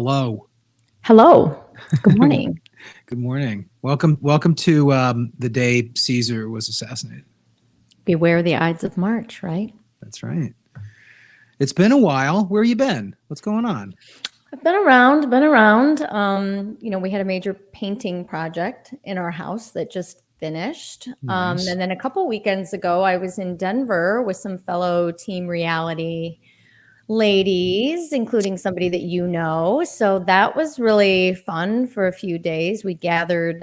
Hello. Hello. Good morning. Good morning. Welcome to the day Caesar was assassinated. Beware the Ides of March, right? That's right. It's been a while. Where you been? What's going on? I've been around. We had a major painting project in our house that just finished. Nice. And then a couple weekends ago, I was in Denver with some fellow Team Reality ladies, including somebody that you know. So that was really fun for a few days. We gathered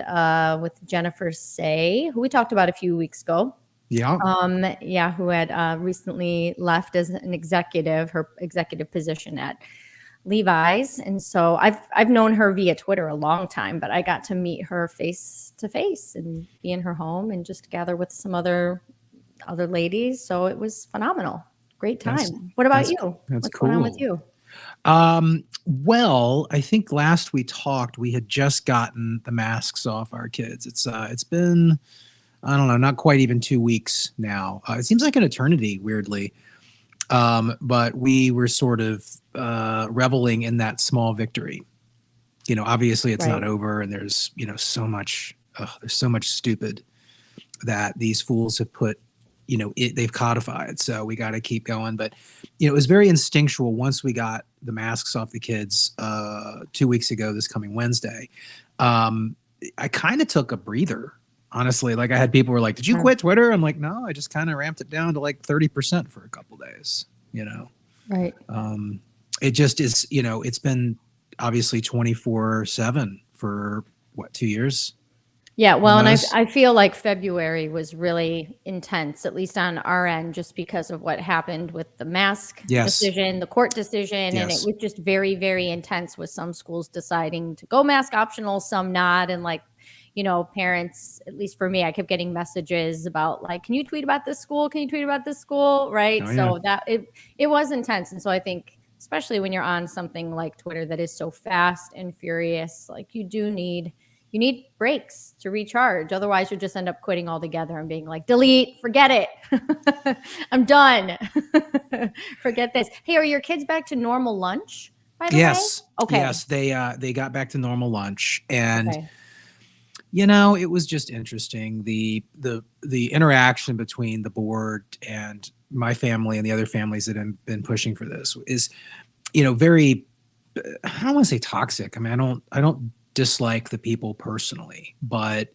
with Jennifer Say, who we talked about a few weeks ago. Yeah. Who had recently left as an executive, her executive position at Levi's. And so I've known her via Twitter a long time, but I got to meet her face to face and be in her home and just gather with some other ladies. So it was phenomenal. Great time. What about you? That's What's going on with cool. you? Well, I think last we talked, we had just gotten the masks off our kids. It's been, I don't know, not quite even 2 weeks now. It seems like an eternity, weirdly. But we were sort of reveling in that small victory. Obviously it's not Right. over, and there's there's so much stupid that these fools have put, they've codified. So we got to keep going. But it was very instinctual once we got the masks off the kids 2 weeks ago, this coming Wednesday. I kind of took a breather, honestly. Like, I had people were like, "Did you quit Twitter?" I'm like, "No, I just kind of ramped it down to like 30% for a couple days." Right. It just is. It's been obviously 24/7 for what, 2 years. Yeah, well, and Almost. I feel like February was really intense, at least on our end, just because of what happened with the mask Yes. decision, the court decision, and it Yes. was just very, very intense with some schools deciding to go mask optional, some not, and parents, at least for me, I kept getting messages about like, "Can you tweet about this school? Can you tweet about this school?" Right? Oh, yeah. So that it was intense, and so I think, especially when you're on something like Twitter that is so fast and furious, like you need breaks to recharge. Otherwise, you'll just end up quitting altogether and being like, delete, forget it. I'm done. Forget this. Hey, are your kids back to normal lunch, by the way? Yes. Okay. Yes, they got back to normal lunch, and Okay. it was just interesting, the interaction between the board and my family and the other families that have been pushing for this is, very, I don't want to say toxic. I mean, I don't dislike the people personally, but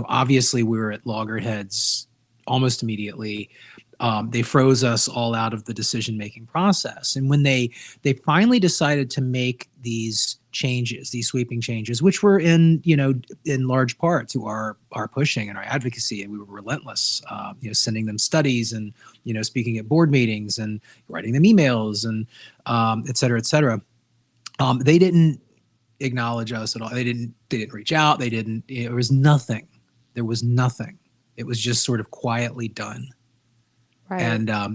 obviously we were at loggerheads almost immediately. They froze us all out of the decision-making process. And when they finally decided to make these changes, these sweeping changes, which were in large part to our pushing and our advocacy, and we were relentless, sending them studies and, speaking at board meetings and writing them emails and, et cetera, et cetera. They didn't acknowledge us at all. They didn't reach out. There was nothing. It was just sort of quietly done. Right. And I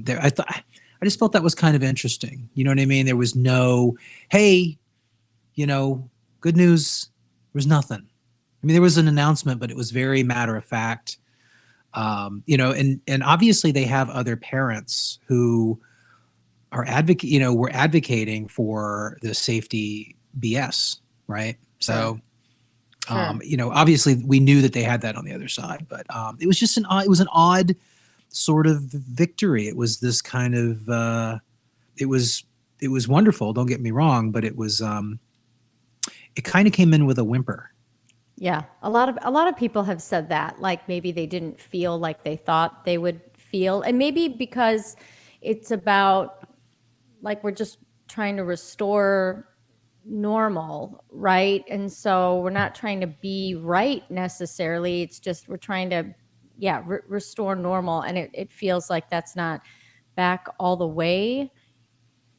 just felt that was kind of interesting. You know what I mean? There was no, hey, good news. There was nothing. I mean, there was an announcement, but it was very matter of fact. And obviously they have other parents who are were advocating for the safety BS, right? So, Sure. obviously we knew that they had that on the other side, but it was just an odd sort of victory. It was this kind of it was wonderful. Don't get me wrong, but it was it kind of came in with a whimper. Yeah, a lot of people have said that, like maybe they didn't feel like they thought they would feel, and maybe because it's about like we're just trying to restore normal, right? And so we're not trying to be right necessarily. It's just we're trying to, restore normal, and it feels like that's not back all the way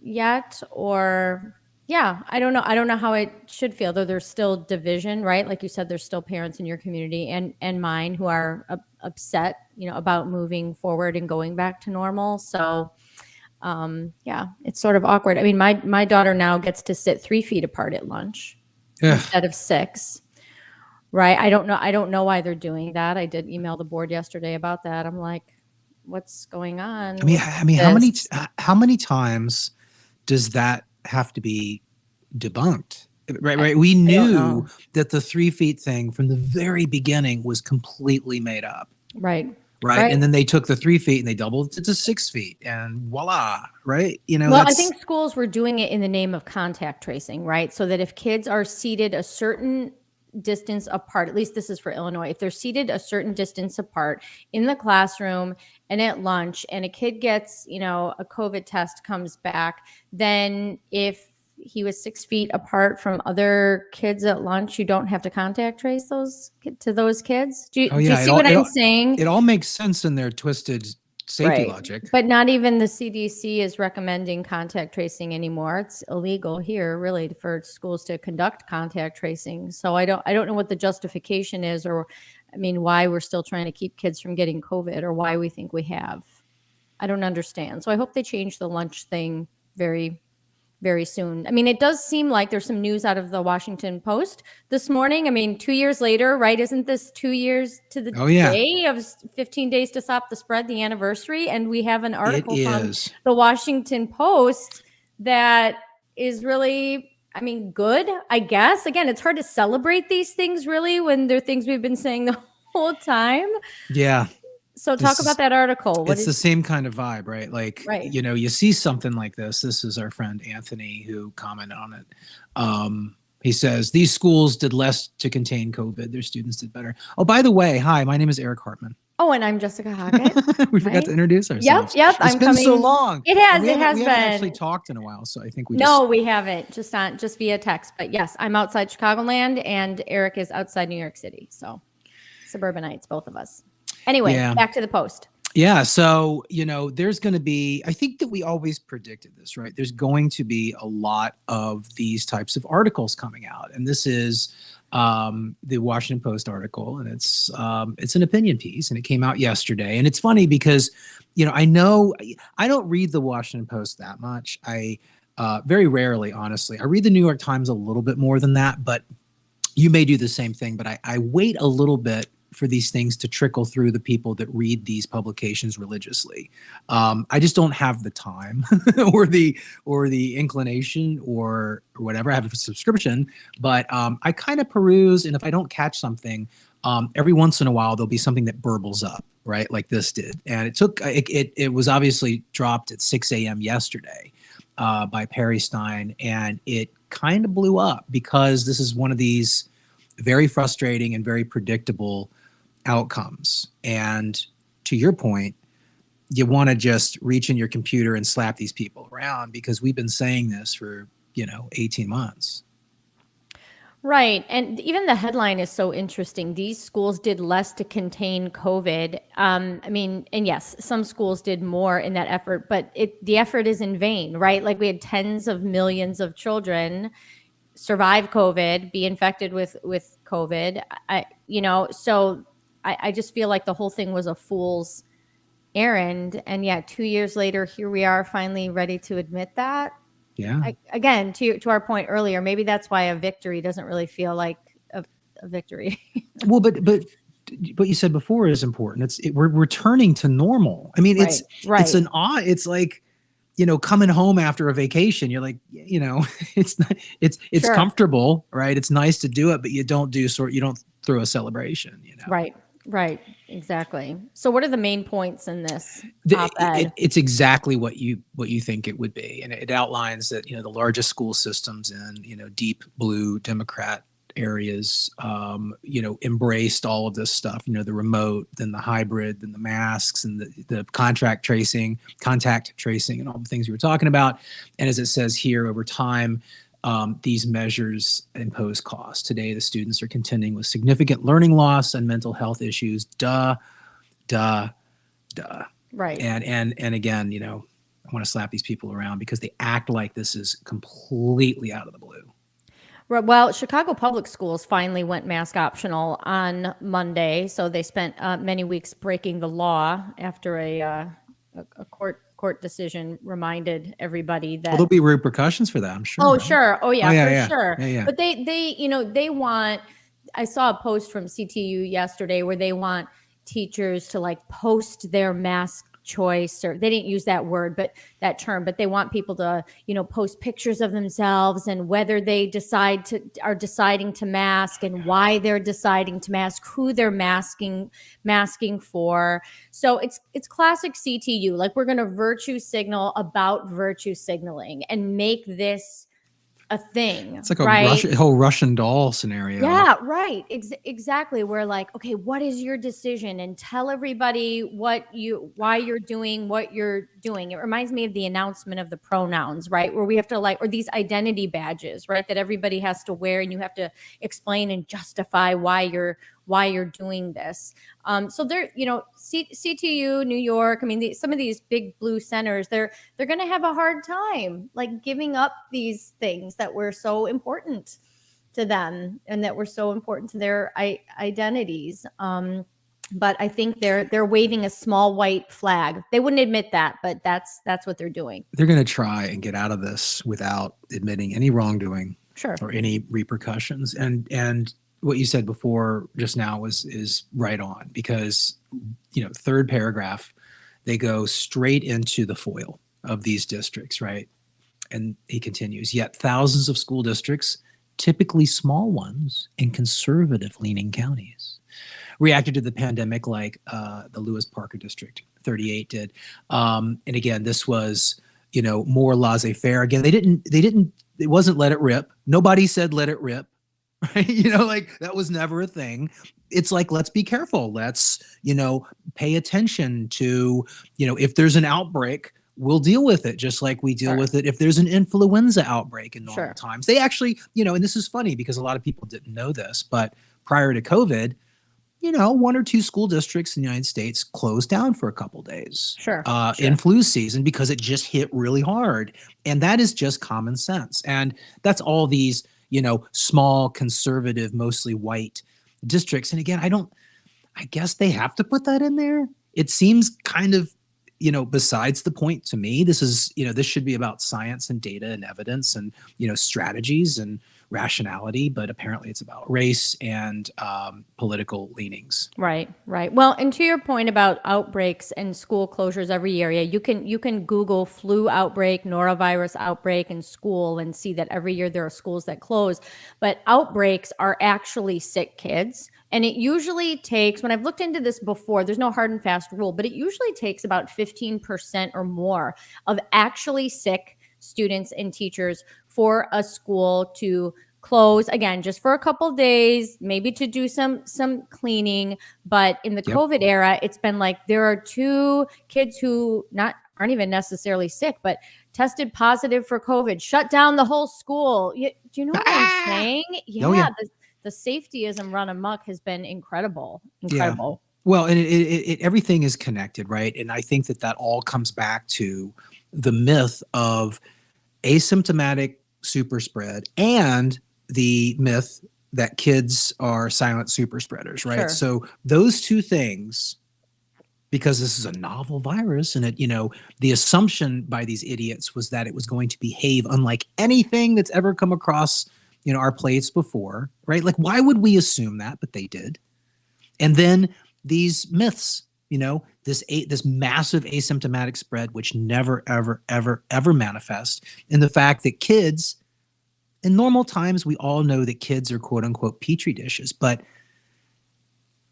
yet, or I don't know how it should feel, though there's still division, right? Like you said, there's still parents in your community and mine who are upset, about moving forward and going back to normal. So it's sort of awkward. I mean, my daughter now gets to sit 3 feet apart at lunch instead of 6. Right. I don't know why they're doing that. I did email the board yesterday about that. I'm like, what's going on? I mean, how many times does that have to be debunked? Right. We I don't knew know. that the 3 feet thing from the very beginning was completely made up. Right. Right. Right. And then they took the 3 feet and they doubled it to 6 feet and voila. Right. Well, I That's, think schools were doing it in the name of contact tracing, right? So that if kids are seated a certain distance apart, at least this is for Illinois, if they're seated a certain distance apart in the classroom and at lunch, and a kid gets, a COVID test comes back, then if he was 6 feet apart from other kids at lunch, you don't have to contact trace those kids. Do you, oh, do you yeah. see what I'm saying? It all makes sense in their twisted safety Right. logic. But not even the CDC is recommending contact tracing anymore. It's illegal here really for schools to conduct contact tracing. So I don't know what the justification is, or I mean why we're still trying to keep kids from getting COVID, or why we think we have. I don't understand. So I hope they change the lunch thing very very soon. I mean, it does seem like there's some news out of the Washington Post this morning. I mean, 2 years later, right? Isn't this 2 years to the Oh, yeah. day of 15 days to stop the spread, the anniversary? And we have an It article from is. the Washington Post that is really, I mean, good, I guess. Again, it's hard to celebrate these things really when they're things we've been saying the whole time. Yeah. So talk about that article. It's the same kind of vibe, right? Like, Right. you see something like this. This is our friend Anthony who commented on it. He says, these schools did less to contain COVID. Their students did better. Oh, by the way, hi, my name is Erich Hartman. Oh, and I'm Jessica Hockett. We forgot to introduce ourselves. Yep. It's been so long. It has. We It has haven't been. actually talked in a while, so I think we haven't. Just via text. But yes, I'm outside Chicagoland, and Eric is outside New York City. So suburbanites, both of us. Anyway, back to the Post. Yeah. So, there's going to be, I think that we always predicted this, right? There's going to be a lot of these types of articles coming out. And this is the Washington Post article, and it's an opinion piece, and it came out yesterday. And it's funny because, I know I don't read the Washington Post that much. I very rarely, honestly. I read the New York Times a little bit more than that, but you may do the same thing. But I wait a little bit for these things to trickle through the people that read these publications religiously. I just don't have the time or the inclination or whatever. I have a subscription, but I kind of peruse, and if I don't catch something, every once in a while there'll be something that burbles up, right, like this did. And it was obviously dropped at 6 a.m. yesterday by Perry Stein, and it kind of blew up because this is one of these very frustrating and very predictable outcomes. And to your point, you want to just reach in your computer and slap these people around because we've been saying this for, 18 months. Right. And even the headline is so interesting. These schools did less to contain COVID. I mean, and yes, some schools did more in that effort, but the effort is in vain, right? Like we had tens of millions of children survive COVID, be infected with COVID. So I just feel like the whole thing was a fool's errand. And yeah, 2 years later, here we are finally ready to admit that. Yeah. Again, to our point earlier, maybe that's why a victory doesn't really feel like a victory. Well, but what you said before is important. We're returning to normal. I mean, it's like, coming home after a vacation. You're like, it's not, it's Sure. comfortable, right? It's nice to do it, but you don't throw a celebration, Right. Exactly. So what are the main points in this op-ed? It's exactly what you think it would be. And it outlines that, the largest school systems in, deep blue Democrat areas, embraced all of this stuff, the remote, then the hybrid, then the masks, and the contact tracing, and all the things we were talking about. And as it says here, over time, these measures impose costs. Today, the students are contending with significant learning loss and mental health issues. Right. And again, I want to slap these people around because they act like this is completely out of the blue. Well, Chicago Public Schools finally went mask optional on Monday, so they spent many weeks breaking the law after a court decision reminded everybody that there'll be repercussions for that, I'm sure. Oh, right? sure. Oh, yeah, for sure. Yeah. But they want. I saw a post from CTU yesterday where they want teachers to post their mask choice, or they didn't use that word, but that term, but they want people to, post pictures of themselves and whether they are deciding to mask and why they're deciding to mask, who they're masking for. So it's classic CTU. Like, we're going to virtue signal about virtue signaling and make this a thing. It's like right? a whole Russian doll scenario. Yeah, right. Exactly. We're like, okay, what is your decision? And tell everybody why you're doing what you're doing. It reminds me of the announcement of the pronouns, right? Where we have to or these identity badges, right? That everybody has to wear, and you have to explain and justify why you're doing this. So they're, CTU, New York. I mean, some of these big blue centers, they're going to have a hard time like giving up these things that were so important to them and that were so important to their identities. But I think they're waving a small white flag. They wouldn't admit that, but that's what they're doing. They're going to try and get out of this without admitting any wrongdoing, sure, or any repercussions. And what you said before just now is right on, because third paragraph, they go straight into the foil of these districts, right? And he continues, yet thousands of school districts, typically small ones in conservative-leaning counties, reacted to the pandemic like the Lewis Parker District 38 did. And again, this was, more laissez-faire. Again, it wasn't let it rip. Nobody said let it rip, right? That was never a thing. It's like, let's be careful. Let's, pay attention to, if there's an outbreak, we'll deal with it just like we deal with it if there's an influenza outbreak in normal times. They actually, and this is funny because a lot of people didn't know this, but prior to COVID, one or two school districts in the United States closed down for a couple days in flu season because it just hit really hard. And that is just common sense. And that's all these, small, conservative, mostly white districts. And again, I guess they have to put that in there. It seems kind of, besides the point to me. This is, this should be about science and data and evidence and, strategies and rationality, but apparently it's about race and political leanings. Right. Well, and to your point about outbreaks and school closures every year, you can Google flu outbreak, norovirus outbreak in school and see that every year there are schools that close. But outbreaks are actually sick kids. And it usually takes, when I've looked into this before, there's no hard and fast rule, but it usually takes about 15% or more of actually sick students and teachers for a school to close, again, just for a couple days, maybe to do some cleaning. But in the COVID era, it's been like there are 2 kids who aren't even necessarily sick, but tested positive for COVID, shut down the whole school. Do you know what I'm saying? Yeah. The safetyism run amok has been incredible. Yeah. Well, and everything is connected, right? And I think that all comes back to the myth of asymptomatic super spread and the myth that kids are silent super spreaders, right? Sure. So those two things, because this is a novel virus and the assumption by these idiots was that it was going to behave unlike anything that's ever come across our plates before, right? Like, why would we assume that? But they did. And then these myths, this massive asymptomatic spread, which never, ever, ever, ever manifests. And the fact that kids, in normal times, we all know that kids are quote unquote petri dishes, but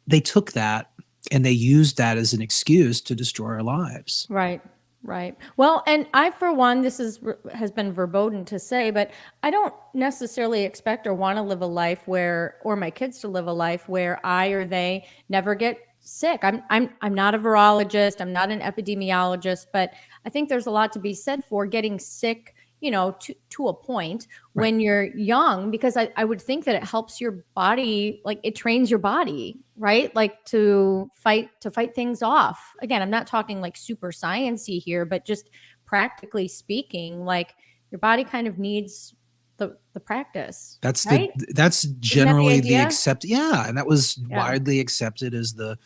they took that and they used that as an excuse to destroy our lives. Right. Well, and I, for one, this has been verboten to say, but I don't necessarily expect or want to live a life or my kids to live a life where I or they never get sick. I'm not a virologist. I'm not an epidemiologist, but I think there's a lot to be said for getting sick, to a point when you're young, because I would think that it helps your body, like it trains your body, right? Like to fight things off. Again, I'm not talking like super sciencey here, but just practically speaking, like your body kind of needs the practice. That's right? That's generally the accept. Yeah. And that was widely accepted as the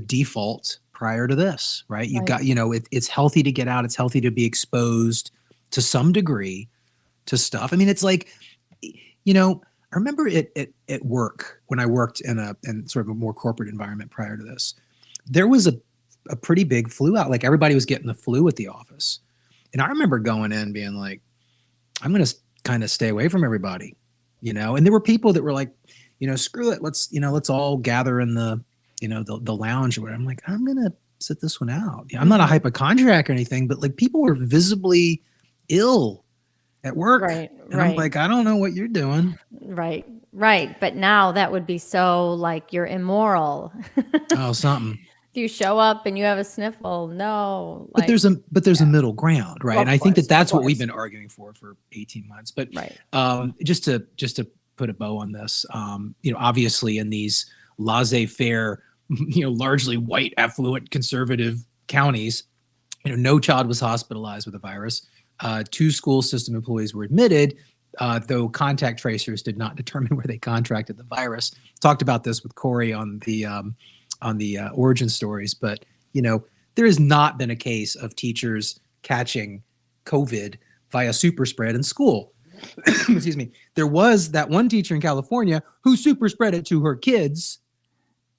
default prior to this, right? You've got, it's healthy to get out. It's healthy to be exposed to some degree to stuff. I mean, it's like, I remember it at work when I worked in sort of a more corporate environment prior to this. There was a pretty big flu out. Like everybody was getting the flu at the office. And I remember going in being like, I'm going to kind of stay away from everybody, and there were people that were like, screw it. Let's all gather in the lounge or whatever. I'm like, I'm going to sit this one out. I'm not a hypochondriac or anything, but like people were visibly ill at work. Right. And I'm like, I don't know what you're doing. Right. But now that would be so like you're immoral. Oh, something. If you show up and you have a sniffle, no. But there's a middle ground, right? Well, and I think course, that's what we've been arguing for 18 months. But right. Just to put a bow on this, obviously in these laissez-faire, largely white, affluent, conservative counties, no child was hospitalized with the virus. 2 school system employees were admitted, though contact tracers did not determine where they contracted the virus. Talked about this with Corey on the origin stories, but there has not been a case of teachers catching COVID via super spread in school. Excuse me. There was that one teacher in California who super spread it to her kids,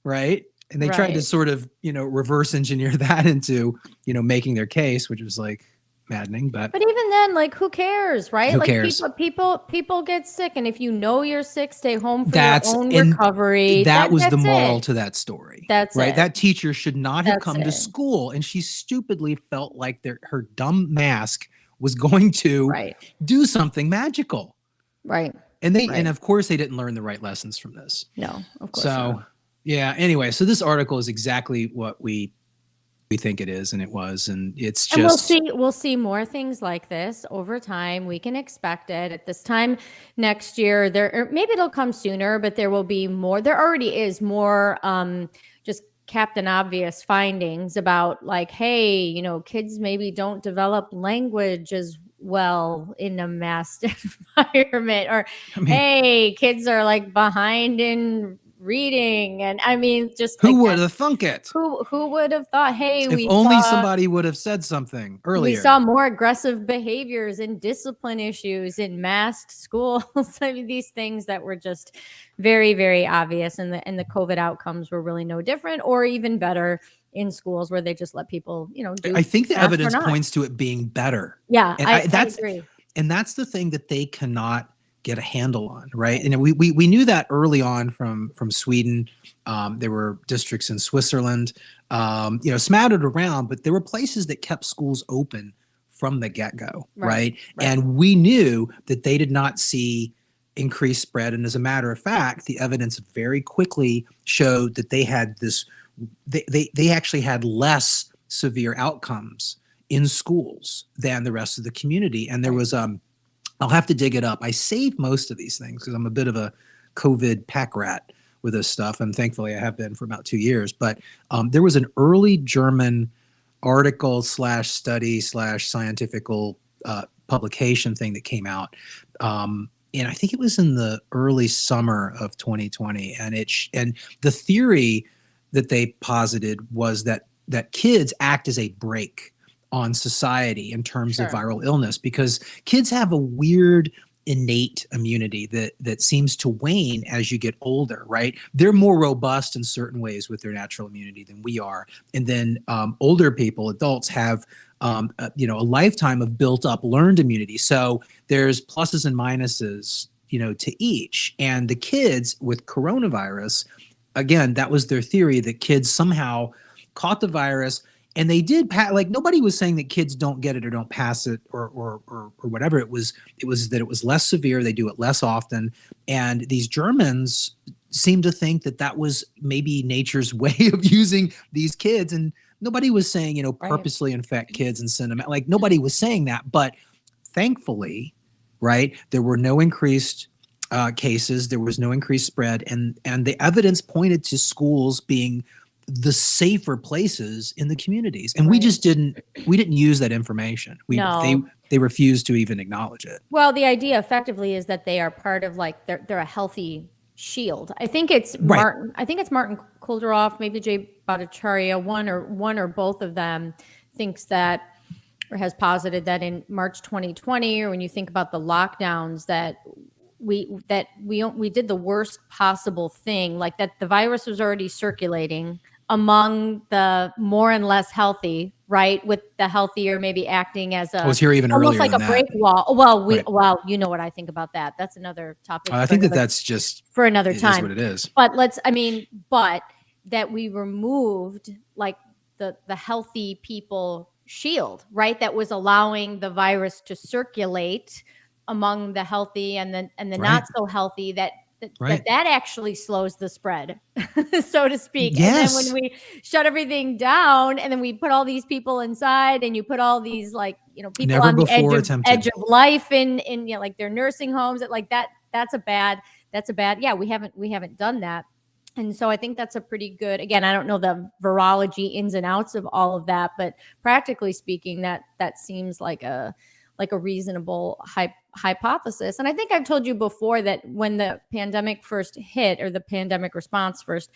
right? And they tried to sort of, reverse engineer that into, making their case, which was like maddening. But even then, like, who cares, right? Who cares? People get sick, and if you know you're sick, stay home for your own recovery. That was the moral to that story. That's right. It. That teacher should not have come to school, and she stupidly felt like her dumb mask was going to do something magical. Right. And of course they didn't learn the right lessons from this. No, of course. So yeah. Anyway, so this article is exactly what we think it is, and it was, and it's just. And we'll see more things like this over time. We can expect it at this time next year. Or maybe it'll come sooner, but there will be more. There already is more. Just Captain Obvious findings about like, hey, kids maybe don't develop language as well in a masked environment, or hey, kids are like behind in reading. And I mean, just who would have thunk it? Who would have thought, hey, if somebody would have said something earlier. We saw more aggressive behaviors and discipline issues in masked schools. I mean, these things that were just very, very obvious, and the COVID outcomes were really no different, or even better in schools where they just let people, do. I think the evidence points to it being better. Yeah, and I agree. And that's the thing that they cannot get a handle on, right? And we knew that early on from Sweden. There were districts in Switzerland, smattered around, but there were places that kept schools open from the get-go, right? And we knew that they did not see increased spread. And as a matter of fact, the evidence very quickly showed that they had this. They actually had less severe outcomes in schools than the rest of the community. And there was I'll have to dig it up. I saved most of these things because I'm a bit of a COVID pack rat with this stuff, and thankfully I have been for about 2 years. But there was an early German article / study / scientific publication thing that came out, and I think it was in the early summer of 2020. And the theory that they posited was that kids act as a brake on society in terms of viral illness, because kids have a weird innate immunity that seems to wane as you get older, right? They're more robust in certain ways with their natural immunity than we are. And then older people, adults, have a lifetime of built up learned immunity. So there's pluses and minuses, to each. And the kids with coronavirus, again, that was their theory, that kids somehow caught the virus. And they did nobody was saying that kids don't get it or don't pass it or whatever. It was that it was less severe. They do it less often. And these Germans seem to think that was maybe nature's way of using these kids. And nobody was saying, purposely infect kids and send them out. Like, nobody was saying that. But thankfully, right, there were no increased cases. There was no increased spread. And the evidence pointed to schools being the safer places in the communities, and we didn't use that information. They refused to even acknowledge it. Well, the idea effectively is that they are part of they're a healthy shield. I think it's Martin Kulderoff, maybe Jay Bhattacharya, one or both of them thinks that, or has posited that in March 2020, or when you think about the lockdowns, that we did the worst possible thing, like that the virus was already circulating among the more and less healthy, right? With the healthier maybe acting as I a was here even almost earlier like than a that. break wall. Well, Right. you know what I think about that. That's another topic I for think that another that's just, it is time. what it is. But but that we removed like the healthy people shield, right? That was allowing the virus to circulate among the healthy and the Right. not so healthy, Right. that actually slows the spread, so to speak. And then when Yes. we shut everything down and then we put all these people inside and you put all these people Never on the before attempted. edge of life in like their nursing homes, that's a bad, yeah, we haven't done that. And so I think that's a pretty good, again, I don't know the virology ins and outs of all of that, but practically speaking, that seems like a reasonable hypothesis. And I think I've told you before that when the pandemic first hit, or the pandemic response first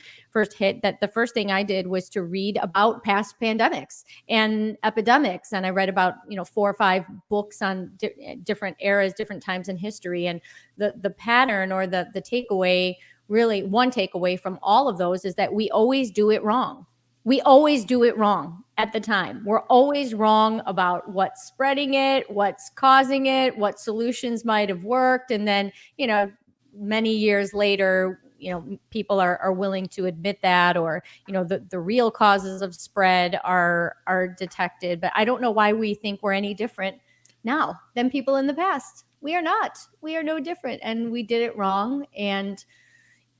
hit, that the first thing I did was to read about past pandemics and epidemics. And I read about 4 or 5 books on different eras, different times in history. And the pattern, or the takeaway, really one takeaway from all of those, is that we always do it wrong. We always do it wrong at the time. We're always wrong about what's spreading it, what's causing it, what solutions might have worked. And then, many years later, people are willing to admit that, or, the real causes of spread are detected. But I don't know why we think we're any different now than people in the past. We are not. We are no different. And we did it wrong. And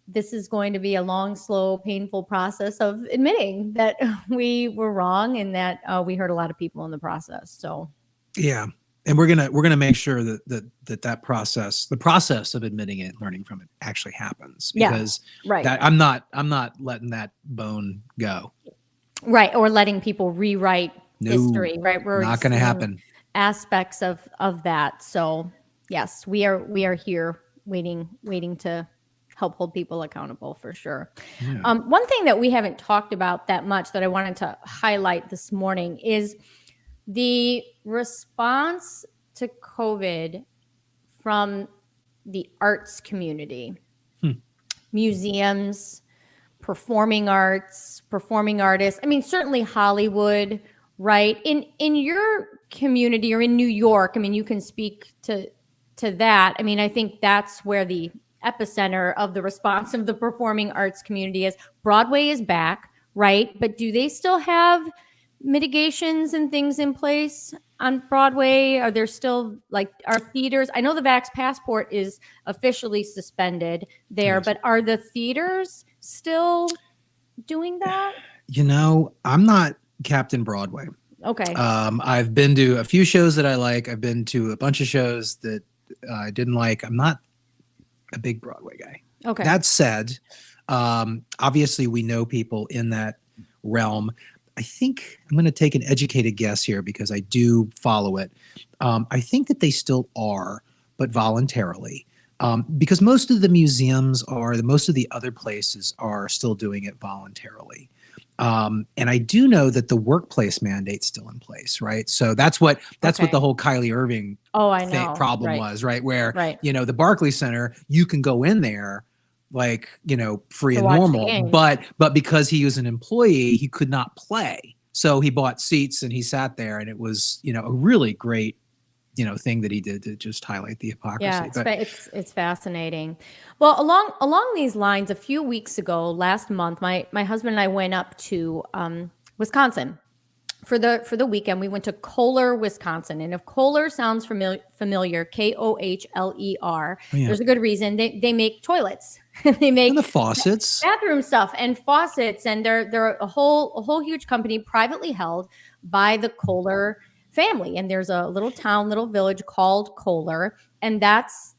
this is going to be a long, slow, painful process of admitting that we were wrong, and that we hurt a lot of people in the process. So, yeah, and we're gonna make sure that process, the process of admitting it, learning from it, actually happens, because right, that I'm not letting that bone go. Right, or letting people rewrite history. Right, we're not gonna happen. Aspects of that. So, yes, we are here waiting to help hold people accountable, for sure. Yeah. One thing that we haven't talked about that much that I wanted to highlight this morning is the response to COVID from the arts community, museums, performing arts, performing artists. I mean, certainly Hollywood, right? In your community, or in New York, I mean, you can speak to that. I mean, I think that's where the epicenter of the response of the performing arts community is. Broadway is back, right? But do they still have mitigations and things in place on Broadway? Are there still, are theaters? I know the Vax Passport is officially suspended there, Yes. but are the theaters still doing that? I'm not Captain Broadway. Okay. I've been to a few shows that I like. I've been to a bunch of shows that I didn't like. I'm not a big Broadway guy. Okay. That said, obviously we know people in that realm. I think I'm going to take an educated guess here, because I do follow it. I think that they still are, but voluntarily. Because most of the museums most of the other places are still doing it voluntarily. And I do know that the workplace mandate's still in place, right? So that's what the whole Kylie Irving problem was, right? Where, the Barclays Center, you can go in there free and normal, but because he was an employee, he could not play. So he bought seats and he sat there, and it was, a really great, thing that he did to just highlight the hypocrisy. Yeah, it's fascinating. Well, along these lines, a few weeks ago, last month, my husband and I went up to Wisconsin for the weekend. We went to Kohler, Wisconsin, and if Kohler sounds familiar, Kohler, there's a good reason. They make toilets. They make and the faucets, bathroom stuff, and faucets, and they're a whole huge company, privately held by the Kohler family. And there's a little village called Kohler, and that's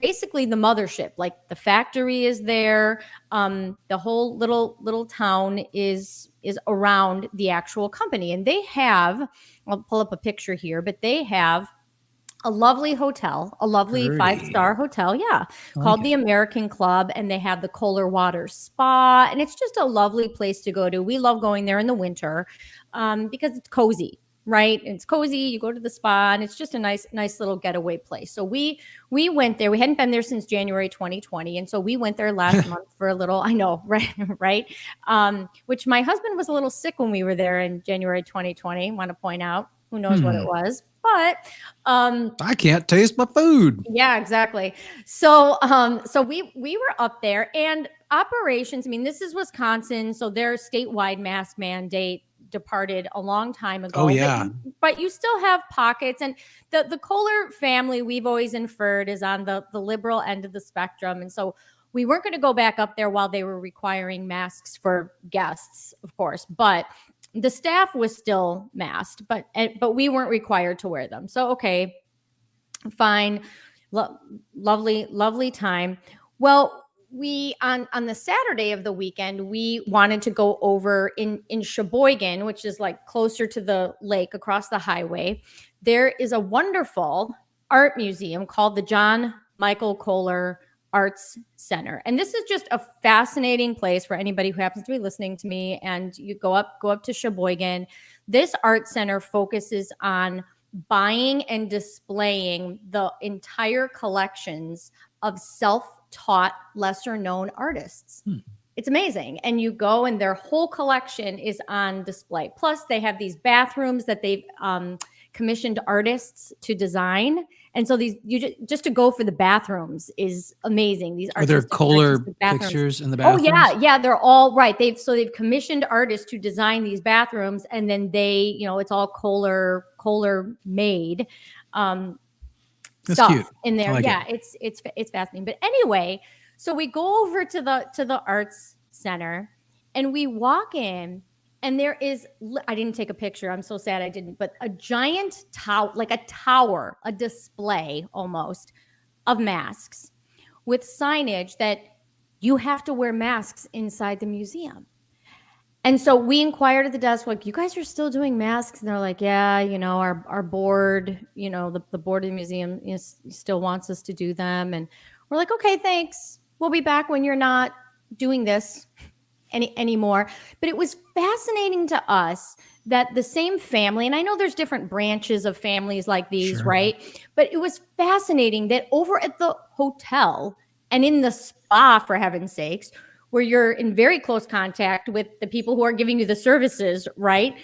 basically the mothership. Like, the factory is there. The whole little town is around the actual company. And they have, I'll pull up a picture here, but they have a lovely hotel, a lovely 5-star hotel, called the American Club, and they have the Kohler Water Spa, and it's just a lovely place to go to. We love going there in the winter because it's cozy. right? And it's cozy. You go to the spa, and it's just a nice little getaway place. So we went there. We hadn't been there since January 2020, and so we went there last month for a little. I know, right, right. Which my husband was a little sick when we were there in January 2020. Want to point out, who knows what it was, but I can't taste my food. yeah, exactly. So so we were up there, and operations, I mean, this is Wisconsin, so their statewide mask mandate departed a long time ago. Oh yeah. But you still have pockets, and the Kohler family, we've always inferred, is on the liberal end of the spectrum. And so we weren't going to go back up there while they were requiring masks for guests, of course, but the staff was still masked, but we weren't required to wear them. So okay, fine. Lovely time. Well, we on the Saturday of the weekend, we wanted to go over in Sheboygan, which is like closer to the lake across the highway. There is a wonderful art museum called the John Michael Kohler Arts Center. And this is just a fascinating place for anybody who happens to be listening to me, and you go up to Sheboygan. This art center focuses on buying and displaying the entire collections of self-taught, lesser-known artists. It's amazing. And you go, and their whole collection is on display. Plus, they have these bathrooms that they've commissioned artists to design. And so just to go for the bathrooms is amazing. These are there Kohler pictures in the bathrooms? Oh yeah, they're all right. They've commissioned artists to design these bathrooms, and then they, it's all Kohler made stuff cute. In there. Like yeah, it's fascinating. But anyway, so we go over to the arts center, and we walk in. And there is, I didn't take a picture. I'm so sad I didn't, but a giant tower, like a tower, a display almost of masks with signage that you have to wear masks inside the museum. And so we inquired at the desk, like, you guys are still doing masks? And they're like, yeah, our board, the board of the museum still wants us to do them. And we're like, okay, thanks. We'll be back when you're not doing this anymore. But it was fascinating to us that the same family, and I know there's different branches of families like these, sure, right? But it was fascinating that over at the hotel and in the spa, for heaven's sakes, where you're in very close contact with the people who are giving you the services, right?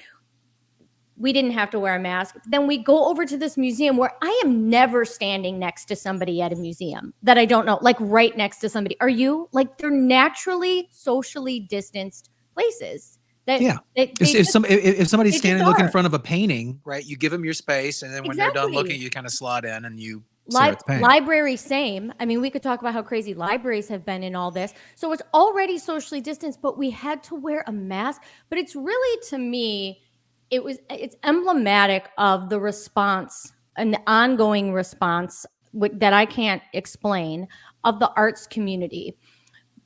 We didn't have to wear a mask. Then we go over to this museum where I am never standing next to somebody at a museum that I don't know, like right next to somebody. Are you? Like, they're naturally socially distanced places. If somebody's standing looking in front of a painting, right, you give them your space, and then when they're done looking, you kind of slot in and you stare at the painting. Library, same. I mean, we could talk about how crazy libraries have been in all this. So it's already socially distanced, but we had to wear a mask. But it's really, to me, it's emblematic of the response, an ongoing response that I can't explain, of the arts community.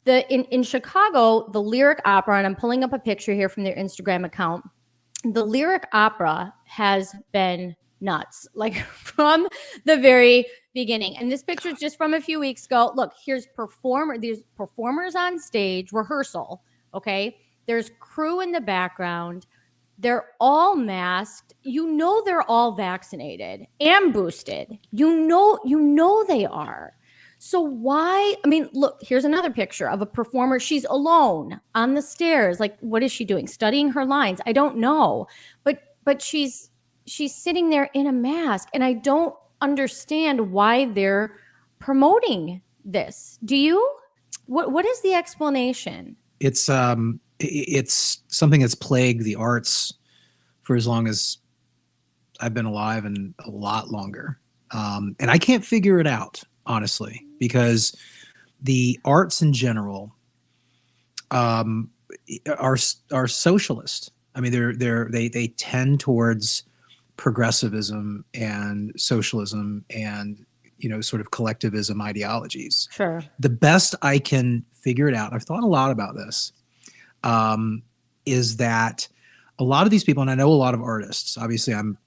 In Chicago, the Lyric Opera, and I'm pulling up a picture here from their Instagram account, the Lyric Opera has been nuts, like from the very beginning. And this picture is just from a few weeks ago. Look, here's these performers on stage, rehearsal, okay? There's crew in the background. They're all masked. They're all vaccinated and boosted. You know they are. So why? I mean, look, here's another picture of a performer. She's alone on the stairs. Like, what is she doing? Studying her lines? I don't know. But she's sitting there in a mask, and I don't understand why they're promoting this. Do you? What is the explanation? It's something that's plagued the arts for as long as I've been alive, and a lot longer. And I can't figure it out, honestly, because the arts in general are socialist. I mean, they tend towards progressivism and socialism and sort of collectivism ideologies. Sure. The best I can figure it out, I've thought a lot about this, is that a lot of these people, and I know a lot of artists, obviously I'm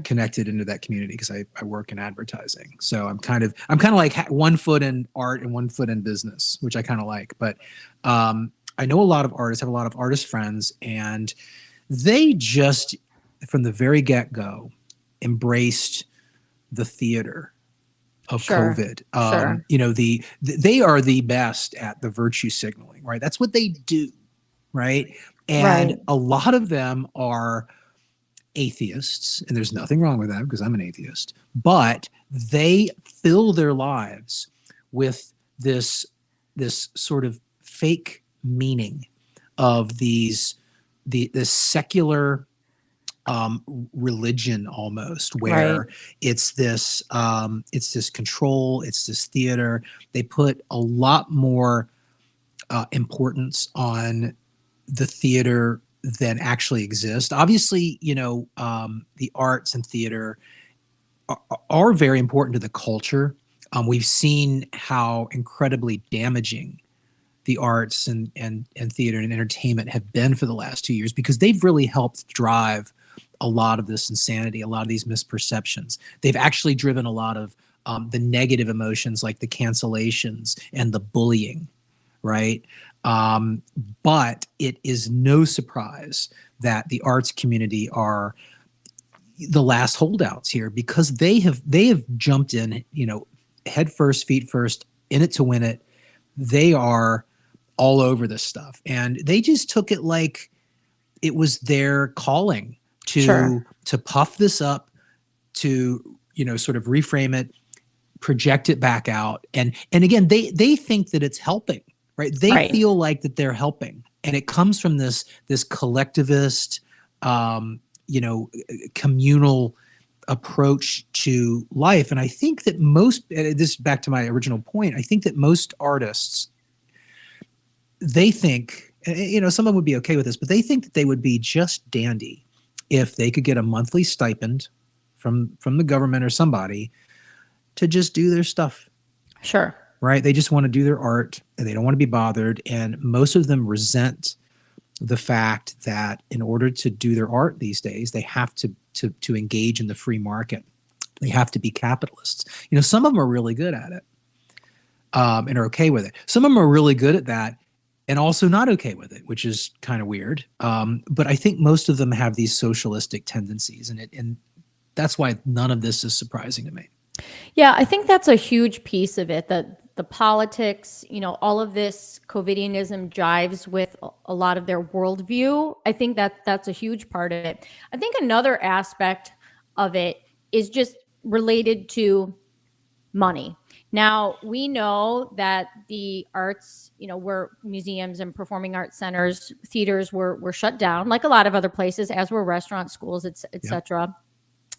connected into that community because I work in advertising. So I'm kind of like one foot in art and one foot in business, which I kind of like. But I know a lot of artists, have a lot of artist friends, and they just from the very get-go, embraced the theater of Sure. COVID. Sure. They are the best at the virtue signaling, right? That's what they do, right? And Right. a lot of them are atheists, and there's nothing wrong with that because I'm an atheist, but they fill their lives with this sort of fake meaning of this secular religion almost, Right. where it's this control, it's this theater. They put a lot more importance on the theater than actually exist. Obviously, the arts and theater are very important to the culture. We've seen how incredibly damaging the arts and theater and entertainment have been for the last 2 years, because they've really helped drive a lot of this insanity, a lot of these misperceptions. They've actually driven a lot of the negative emotions, like the cancellations and the bullying, right? But it is no surprise that the arts community are the last holdouts here, because they have jumped in, head first, feet first, in it to win it. They are all over this stuff, and they just took it like it was their calling Sure. to puff this up, to sort of reframe it, project it back out, and again, they think that it's helping, right? They Right. feel like that they're helping, and it comes from this collectivist, communal approach to life. And I think that this, back to my original point, I think that most artists, they think, some of them would be okay with this, but they think that they would be just dandy if they could get a monthly stipend from the government or somebody to just do their stuff. Sure. Right? They just want to do their art, and they don't want to be bothered. And most of them resent the fact that in order to do their art these days, they have to engage in the free market. They have to be capitalists. Some of them are really good at it, and are okay with it. Some of them are really good at that and also not okay with it, which is kind of weird. But I think most of them have these socialistic tendencies, and that's why none of this is surprising to me. Yeah, I think that's a huge piece of it, that the politics, all of this COVIDianism jives with a lot of their worldview. I think that's a huge part of it. I think another aspect of it is just related to money. Now, we know that the arts, where museums and performing arts centers, theaters were shut down, like a lot of other places, as were restaurants, schools, et cetera.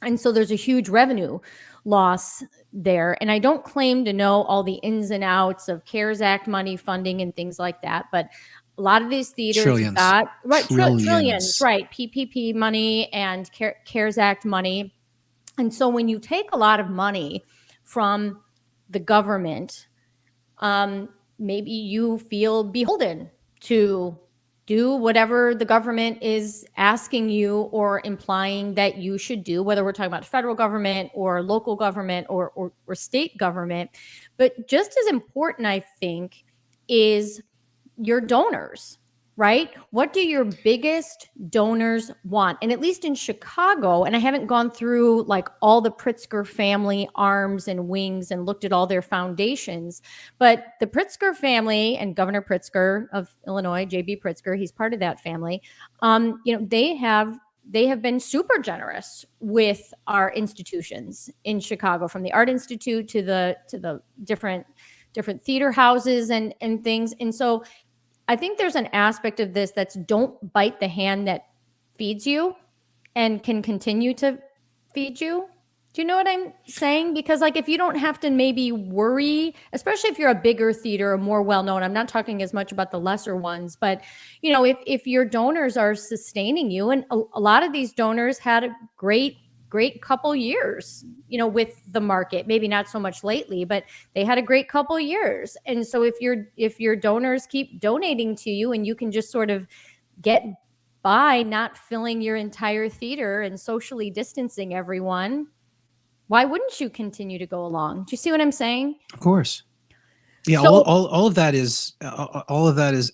And so there's a huge revenue loss there. And I don't claim to know all the ins and outs of CARES Act money funding and things like that, but a lot of these theaters Trillions. got Trillions. right, PPP money and CARES Act money. And so when you take a lot of money from the government, maybe you feel beholden to do whatever the government is asking you or implying that you should do, whether we're talking about federal government or local government or state government. But just as important, I think, is your donors, right? What do your biggest donors want? And at least in Chicago, and I haven't gone through like all the Pritzker family arms and wings and looked at all their foundations, but the Pritzker family and Governor Pritzker of Illinois, J.B. Pritzker, he's part of that family. They have been super generous with our institutions in Chicago, from the Art Institute to the different theater houses and things. And so I think there's an aspect of this that's don't bite the hand that feeds you and can continue to feed you. Do you know what I'm saying? Because like, if you don't have to maybe worry, especially if you're a bigger theater or more well-known, I'm not talking as much about the lesser ones, but if your donors are sustaining you, and a lot of these donors had a great couple years, with the market, maybe not so much lately, but they had a great couple years. And so if your donors keep donating to you and you can just sort of get by not filling your entire theater and socially distancing everyone, why wouldn't you continue to go along? Do you see what I'm saying? Of course. Yeah. So, all of that is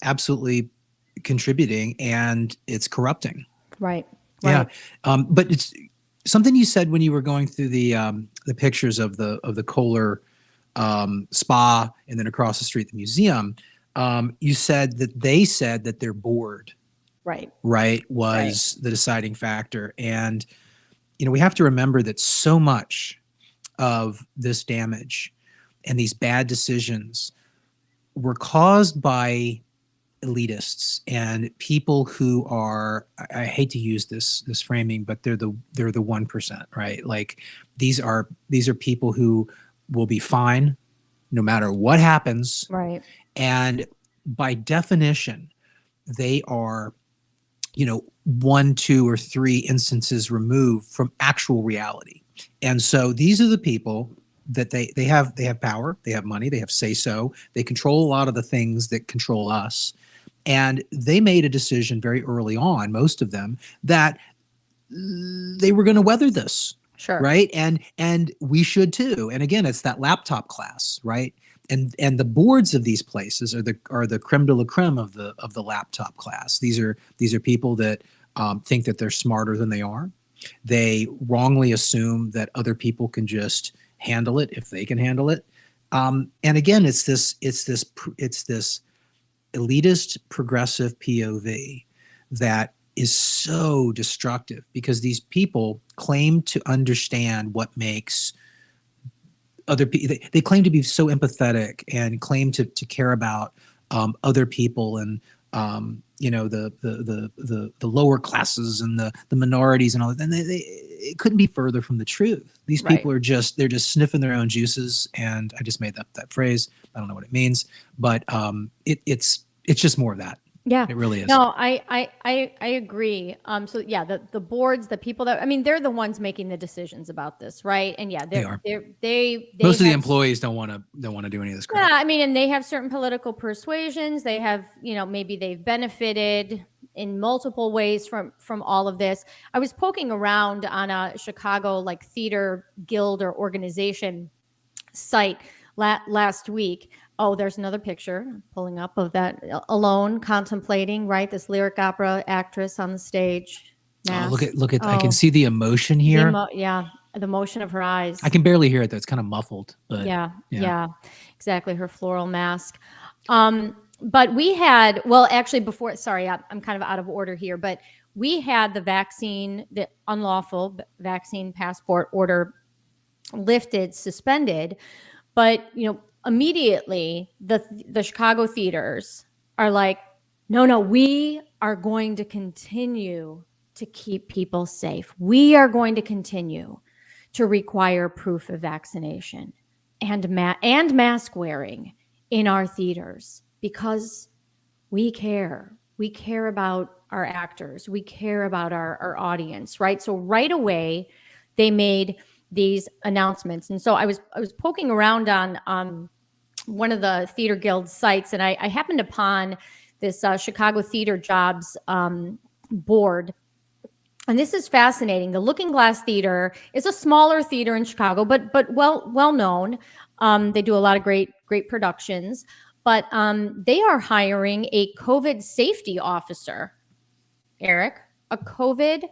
absolutely contributing, and it's corrupting. Right. Yeah. Right. But it's something you said when you were going through the pictures of the Kohler spa and then across the street, the museum. You said that they're bored, Right. right, Right. was the deciding factor. And, we have to remember that so much of this damage and these bad decisions were caused by elitists and people who are, I hate to use this framing, but they're the 1%, right? Like these are people who will be fine no matter what happens. Right. And by definition, they are, one, two, or three instances removed from actual reality. And so these are the people that they have power, they have money, they have say so, they control a lot of the things that control us. And they made a decision very early on, most of them, that they were going to weather this. Sure. Right. And we should too. And again, it's that laptop class, right? And the boards of these places are the creme de la creme of the laptop class. These are people that think that they're smarter than they are. They wrongly assume that other people can just handle it if they can handle it. And again, it's this elitist progressive POV that is so destructive because these people claim to understand what makes other people. They claim to be so empathetic and claim to care about other people and the lower classes and the minorities and all that. And it couldn't be further from the truth. These people Right. they're just sniffing their own juices. And I just made that phrase. I don't know what it means, but it's just more of that. Yeah. It really is. No, I agree. So yeah, the boards, the people that, I mean, they're the ones making the decisions about this, right? And yeah, They are. they Most of the have, employees don't want to do any of this crap. yeah, I mean, and they have certain political persuasions. They have, maybe they've benefited in multiple ways from all of this. I was poking around on a Chicago like theater guild or organization site last week. Oh, there's another picture pulling up of that alone contemplating, right? This lyric opera actress on the stage. Oh, Mask. look at! I can see the emotion The here. yeah, the motion of her eyes. I can barely hear it though. It's kind of muffled, but Yeah, exactly. Her floral mask. But we had, well, actually before, sorry, I'm kind of out of order here, but we had the unlawful vaccine passport order lifted, suspended, but immediately the Chicago theaters are like, no, we are going to continue to keep people safe. We are going to continue to require proof of vaccination and mask wearing in our theaters because we care. We care about our actors. We care about our audience, right? So right away, they made these announcements. And so I was poking around on one of the Theater Guild sites, and I happened upon this Chicago Theater Jobs board. And this is fascinating. The Looking Glass Theater is a smaller theater in Chicago, but well known. They do a lot of great productions. But they are hiring a COVID safety officer, Eric, a COVID.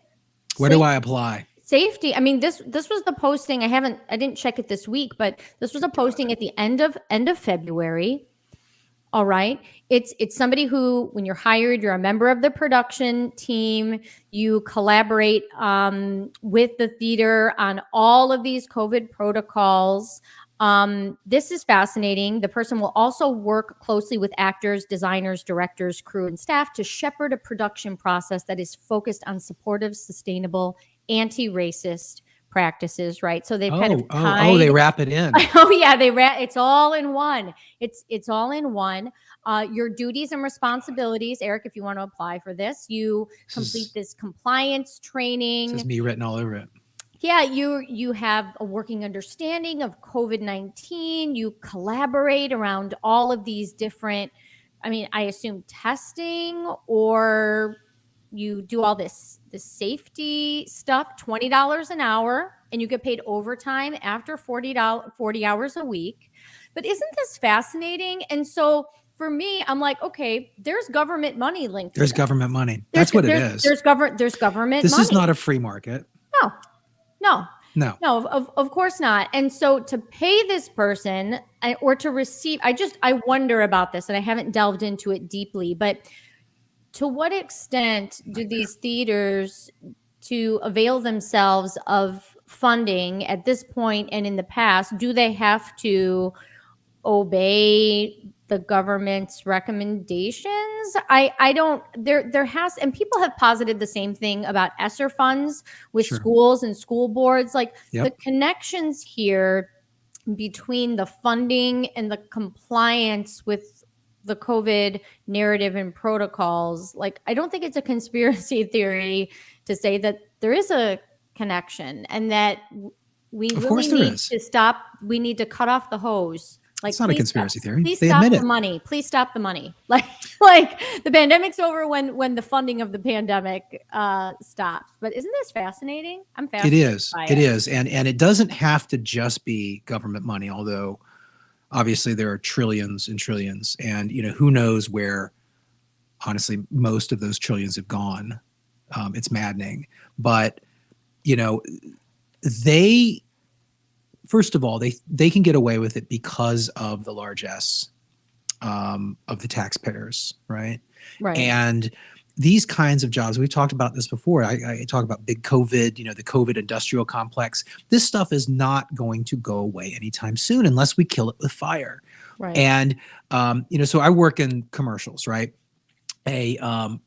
Where do I apply? Safety. I mean, this was the posting. I didn't check it this week, but this was a posting at the end of February. All right. It's somebody who, when you're hired, you're a member of the production team. You collaborate with the theater on all of these COVID protocols. This is fascinating. The person will also work closely with actors, designers, directors, crew, and staff to shepherd a production process that is focused on supportive, sustainable, anti-racist practices, right? So they've kind of tied. They wrap it in. Oh yeah, it's all in one. It's all in one. Your duties and responsibilities, Eric, if you want to apply for this, you complete this compliance training. This is me written all over it. Yeah, you have a working understanding of COVID-19. You collaborate around all of these different, I mean, I assume testing, or you do all this safety stuff, $20 an hour, and you get paid overtime after 40 hours a week. But isn't this fascinating? And so for me, I'm like, okay, there's government money linked to There's that. government money. That's what it is. There's government This money. is not a free market. No, no, No. no, of course not. And so to pay this person or to receive, I wonder about this, and I haven't delved into it deeply, but to what extent do these theaters, to avail themselves of funding at this point and in the past, do they have to obey the government's recommendations? I don't, there has, and people have posited the same thing about ESSER funds with Sure. schools and school boards. Like Yep. the connections here between the funding and the compliance with the COVID narrative and protocols, like I don't think it's a conspiracy theory to say that there is a connection and that we Of really course there need is. to stop. We need to cut off the hose. Like, It's not a please conspiracy theory. Please They stop admit the it. money. Please stop the money. Like the pandemic's over when the funding of the pandemic stops. But isn't this fascinating? I'm It fascinated is. by It is. And it doesn't have to just be government money, although obviously there are trillions and trillions. And, who knows where, honestly, most of those trillions have gone. It's maddening. But, they, first of all, they can get away with it because of the large S of the taxpayers, right? Right. And these kinds of jobs, we've talked about this before. I talk about big COVID, the COVID industrial complex. This stuff is not going to go away anytime soon unless we kill it with fire. Right. And, so I work in commercials, right? A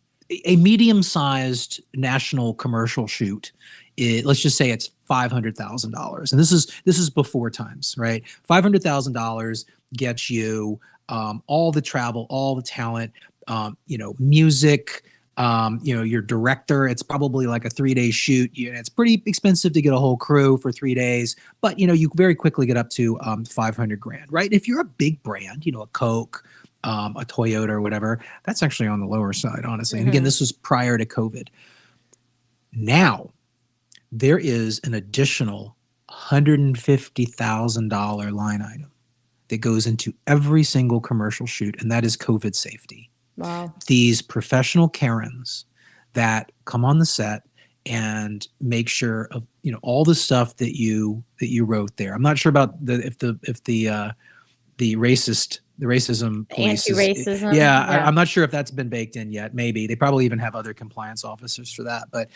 medium-sized national commercial shoot, let's just say it's $500,000, and this is before times, right? $500,000 gets you all the travel, all the talent, music, your director. It's probably like a 3-day shoot. It's pretty expensive to get a whole crew for 3 days, but you very quickly get up to $500,000, right? If you're a big brand, a Coke, a Toyota or whatever, that's actually on the lower side, honestly. And again, this was prior to COVID. Now, there is an additional $150,000 line item that goes into every single commercial shoot, and that is COVID safety. Wow. These professional Karens that come on the set and make sure of all the stuff that you wrote there. I'm not sure about the racism police. Anti-racism. I'm not sure if that's been baked in yet. Maybe they probably even have other compliance officers for that. But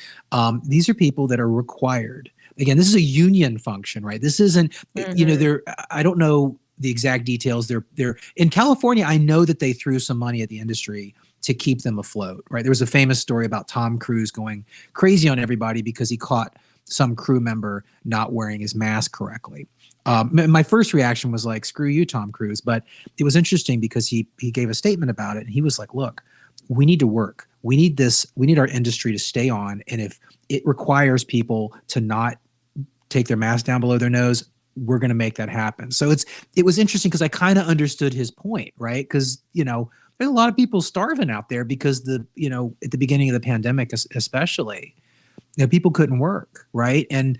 these are people that are required. Again, this is a union function, right? This isn't. I don't know the exact details. They're in California. I know that they threw some money at the industry to keep them afloat, right? There was a famous story about Tom Cruise going crazy on everybody because he caught some crew member not wearing his mask correctly. My first reaction was like, screw you, Tom Cruise. But it was interesting because he gave a statement about it. And he was like, look, we need to work. We need this. We need our industry to stay on. And if it requires people to not take their mask down below their nose, we're going to make that happen. So it was interesting because I kind of understood his point, right? Because, there's a lot of people starving out there because at the beginning of the pandemic, especially, people couldn't work, right? And,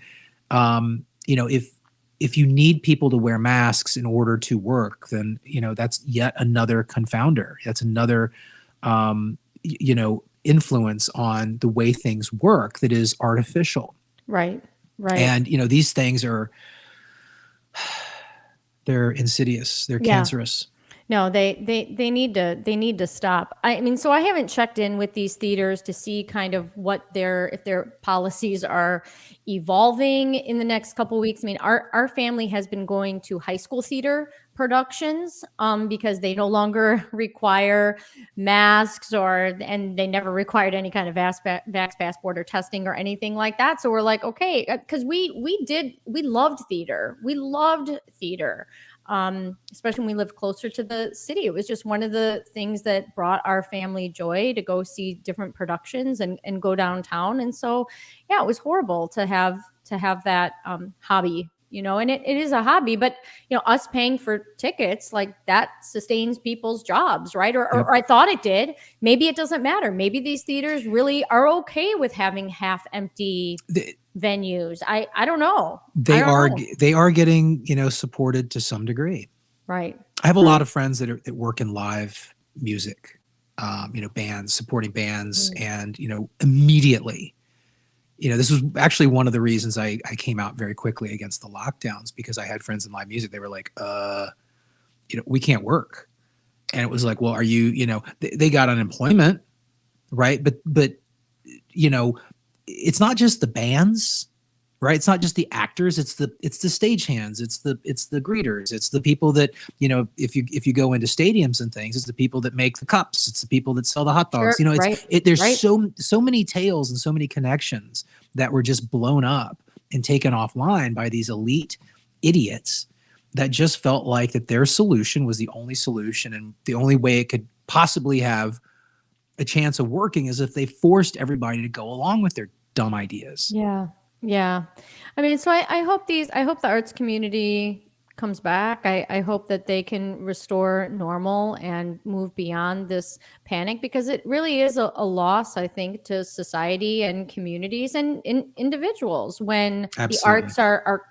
if you need people to wear masks in order to work, then, that's yet another confounder. That's another, influence on the way things work that is artificial. Right. Right. And, these things they're insidious. They're cancerous. No, they need to stop. I mean, so I haven't checked in with these theaters to see kind of if their policies are evolving in the next couple of weeks. I mean, our family has been going to high school theater productions because they no longer require masks and they never required any kind of vax passport or testing or anything like that. So we're like, okay, because we loved theater. We loved theater. Especially when we lived closer to the city. It was just one of the things that brought our family joy to go see different productions and go downtown. And so, yeah, it was horrible to have that hobby, and it is a hobby, but us paying for tickets, like that sustains people's jobs, right? Or I thought it did. Maybe it doesn't matter. Maybe these theaters really are okay with having half empty venues. I don't know. They are getting, supported to some degree. Right. I have a lot of friends that work in live music, bands, supporting bands, Mm. and immediately, this was actually one of the reasons I came out very quickly against the lockdowns, because I had friends in live music. They were like, we can't work. And it was like, well, are you, they got unemployment, right? But it's not just the bands, right? It's not just the actors. It's the stagehands. It's the greeters. It's the people that, if you go into stadiums and things, it's the people that make the cups. It's the people that sell the hot dogs. Sure. Right. There's Right. so many tales and so many connections that were just blown up and taken offline by these elite idiots that just felt like that their solution was the only solution, and the only way it could possibly have a chance of working is if they forced everybody to go along with their dumb ideas. Yeah. Yeah. I mean, so I hope I hope the arts community comes back. I hope that they can restore normal and move beyond this panic, because it really is a loss, I think, to society and communities and individuals when the Absolutely. arts are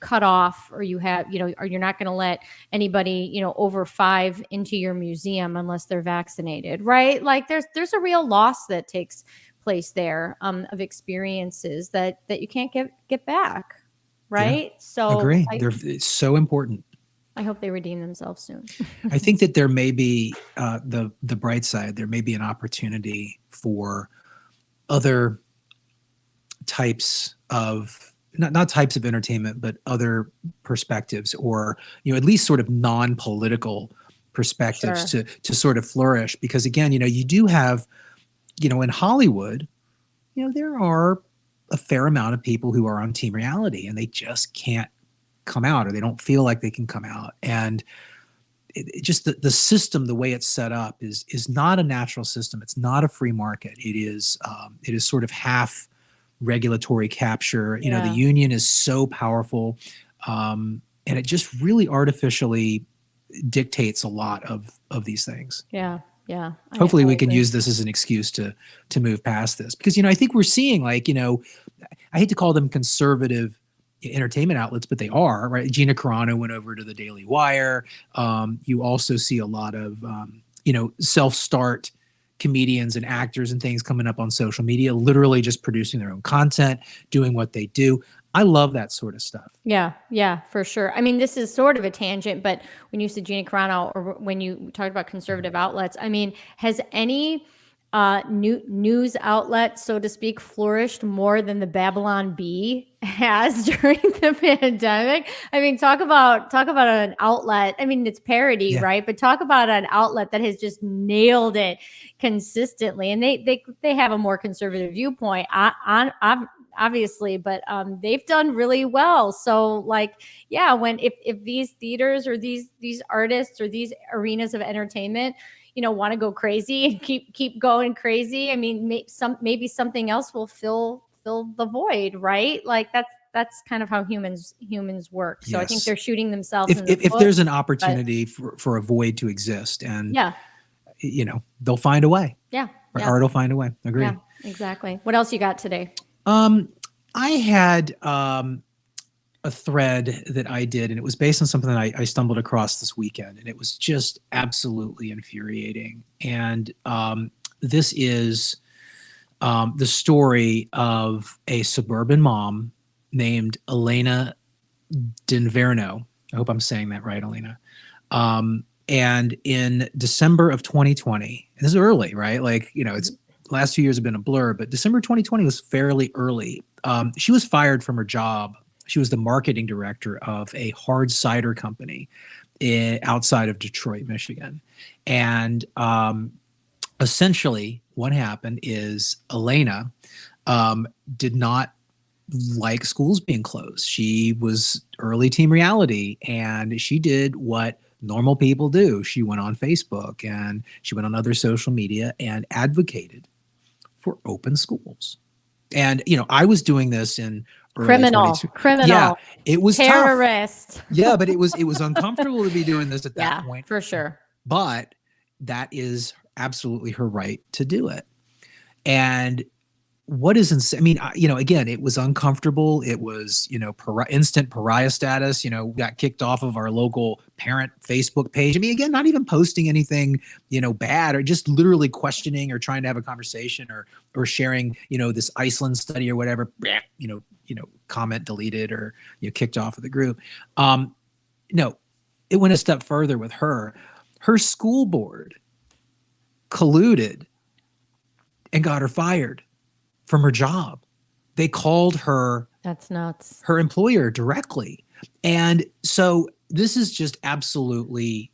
cut off, or or you're not going to let anybody, over 5 into your museum unless they're vaccinated, right? Like there's a real loss that takes place there, of experiences that you can't get back, right? Yeah, So agree. It's so important. I hope they redeem themselves soon. I think that there may be the bright side. There may be an opportunity for other types of not types of entertainment, but other perspectives, or at least sort of non-political perspectives Sure. to sort of flourish. Because again, you do have, in Hollywood, there are a fair amount of people who are on team reality, and they just can't come out, or they don't feel like they can come out. And it just the system, the way it's set up is not a natural system. It's not a free market. It is sort of half regulatory capture. The Yeah. union is so powerful, and it just really artificially dictates a lot of these things. Yeah. Yeah. Hopefully I we can agree. use this as an excuse to move past this, because I think we're seeing, like, I hate to call them conservative entertainment outlets, but they are, right? Gina Carano went over to the Daily Wire. You also see a lot of self-start comedians and actors and things coming up on social media, literally just producing their own content, doing what they do. I love that sort of stuff. Yeah, yeah, for sure. I mean, this is sort of a tangent, but when you said Gina Carano, or when you talked about conservative outlets, I mean, has any news outlet, so to speak, flourished more than the Babylon Bee has during the pandemic? I mean, talk about an outlet. I mean, it's parody, Yeah. right? But talk about an outlet that has just nailed it consistently, and they have a more conservative viewpoint on obviously, but they've done really well. So, like, yeah, if these theaters or these artists or these arenas of entertainment, want to go crazy and keep going crazy, I mean, maybe something else will fill the void, right? Like that's kind of how humans work. So I think Yes. they're shooting themselves in the If foot. there's an opportunity for a void to exist, and Yeah, they'll find a way. yeah, Or yeah, art will find a way. Agreed. yeah, exactly. What else you got today? I had a thread that I did, and it was based on something that I stumbled across this weekend, and it was just absolutely infuriating. And this is the story of a suburban mom named Elena Dinverno. I hope I'm saying that right, Elena. And in December of 2020, this is early, right? Like, it's last 2 years have been a blur, but December 2020 was fairly early. She was fired from her job. She was the marketing director of a hard cider company outside of Detroit, Michigan. And essentially what happened is Elena did not like schools being closed. She was early teen reality, and she did what normal people do. She went on Facebook and she went on other social media and advocated for open schools. And I was doing this in early Criminal. Yeah, it was terrorist. Tough. Yeah, but it was uncomfortable to be doing this at that point. For sure. But that is absolutely her right to do it. And what is insane? I mean, again, it was uncomfortable. It was, instant pariah status. Got kicked off of our local parent Facebook page. I mean, again, not even posting anything, bad, or just literally questioning or trying to have a conversation, or sharing, this Iceland study or whatever. Comment deleted, or kicked off of the group. No, it went a step further with her. Her school board colluded and got her fired from her job. They called her, That's nuts, her employer directly. And so this is just absolutely,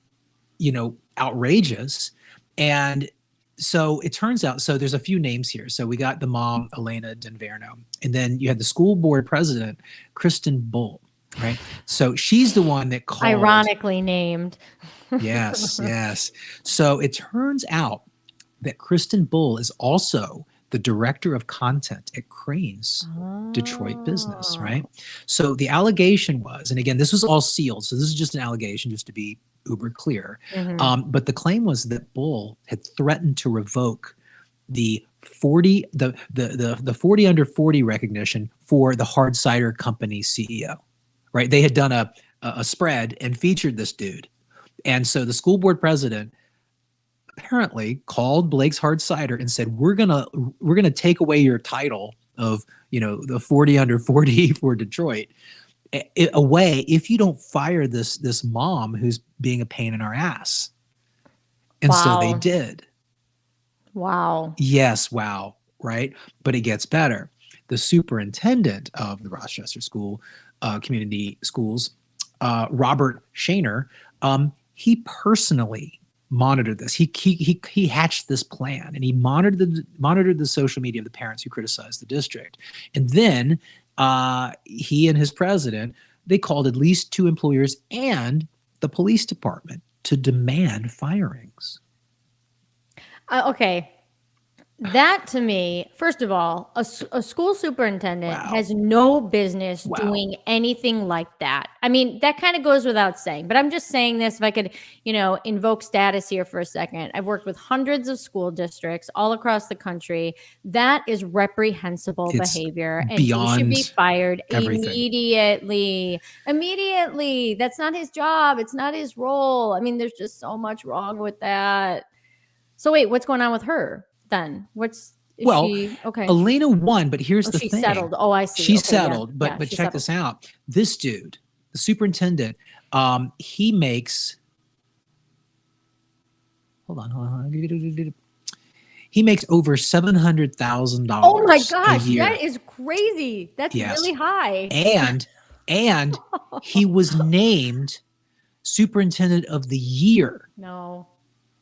outrageous. And so it turns out, so there's a few names here. So we got the mom, Elena Denverno, and then you had the school board president, Kristen Bull, right? So she's the one that called. ironically named. Yes, yes. So it turns out that Kristen Bull is also the director of content at Crane's Detroit business, right? So the allegation was, and again, this was all sealed, so this is just an allegation, just to be uber clear. But the claim was that Bull had threatened to revoke the 40 under 40 recognition for the hard cider company CEO, right? They had done a spread and featured this dude. And so the school board president apparently called Blake's Hard Cider and said, we're gonna take away your title of the 40 under 40 for Detroit away if you don't fire this mom who's being a pain in our ass. And so they did. Wow. Yes, wow, right? But it gets better. The superintendent of the Rochester School Community Schools, Robert Shaner, he personally monitored this. He hatched this plan, and he monitored the social media of the parents who criticized the district. And then he and his president, they called at least 2 employers and the police department to demand firings. Okay. That to me, first of all, a school superintendent has no business doing anything like that. I mean, that kind of goes without saying, but I'm just saying this, if I could, invoke status here for a second. I've worked with hundreds of school districts all across the country. That is reprehensible behavior, and he should be fired immediately. Immediately. That's not his job. It's not his role. I mean, there's just so much wrong with that. So wait, what's going on with her then? She okay? Elena won, but here's the thing. She settled. Oh, I see. She settled, but check this out. This dude, the superintendent, he makes. Hold on. He makes over $700,000. Oh my gosh, that is crazy. That's really high. And he was named superintendent of the year. No.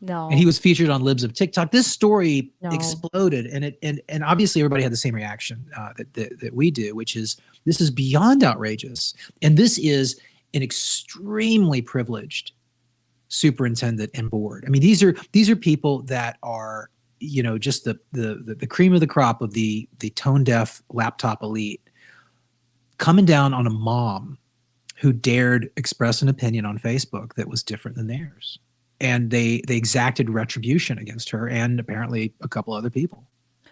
And he was featured on Libs of TikTok. This story exploded, and obviously everybody had the same reaction that we do, which is, this is beyond outrageous, and this is an extremely privileged superintendent and board. I mean, these are people that are just the cream of the crop of the tone deaf laptop elite, coming down on a mom who dared express an opinion on Facebook that was different than theirs. And they exacted retribution against her and apparently a couple other people.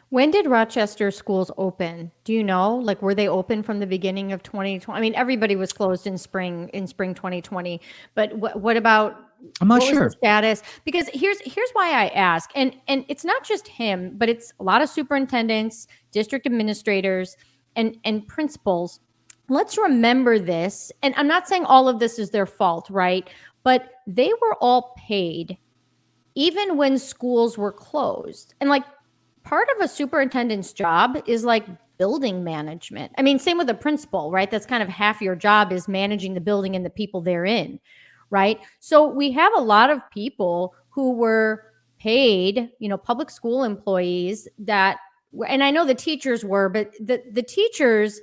When did Rochester schools open? Do you know? Like, were they open from the beginning of 2020? I mean, everybody was closed in spring 2020. But what about? I'm not sure. Was the status? Because here's why I ask, and it's not just him, but it's a lot of superintendents, district administrators, and principals. Let's remember this, and I'm not saying all of this is their fault, right? But they were all paid even when schools were closed. And like, part of a superintendent's job is like building management. I mean, same with a principal, right? That's kind of half your job, is managing the building and the people therein, right? So we have a lot of people who were paid, public school employees that, and I know the teachers were, but the teachers,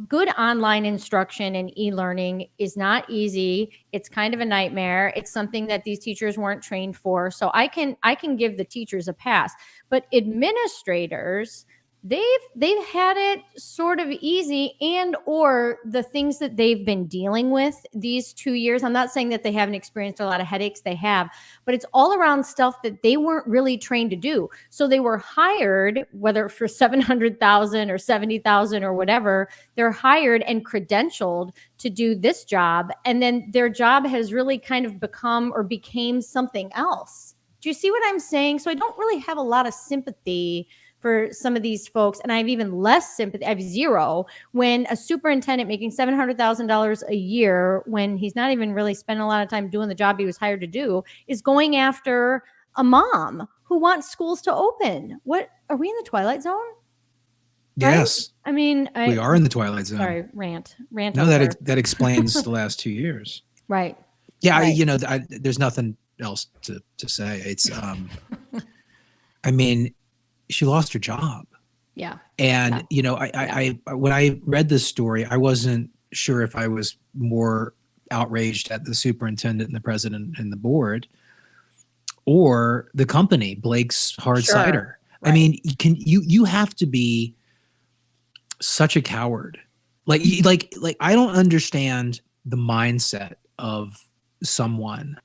good online instruction and e-learning is not easy. It's kind of a nightmare. It's something that these teachers weren't trained for. So I can give the teachers a pass. But administrators, they've had it sort of easy, and or the things that they've been dealing with these 2 years. I'm not saying that they haven't experienced a lot of headaches, they have, but it's all around stuff that they weren't really trained to do. So they were hired, whether for 700,000 or 70,000 or whatever, they're hired and credentialed to do this job, and then their job has really kind of become or became something else. Do you see what I'm saying? So I don't really have a lot of sympathy for some of these folks. And I have even less sympathy. I have zero when a superintendent making $700,000 a year, when he's not even really spending a lot of time doing the job he was hired to do, is going after a mom who wants schools to open. What, are we in the Twilight Zone? Yes. Right? I mean, we are in the Twilight Zone. Sorry, rant. No, that explains the last 2 years. Right. Yeah. Right. There's nothing else to say. It's, I mean, she lost her job. Yeah. And, I when I read this story, I wasn't sure if I was more outraged at the superintendent and the president and the board, or the company, Blake's Hard Cider. Right. I mean, you have to be such a coward. Like I don't understand the mindset of someone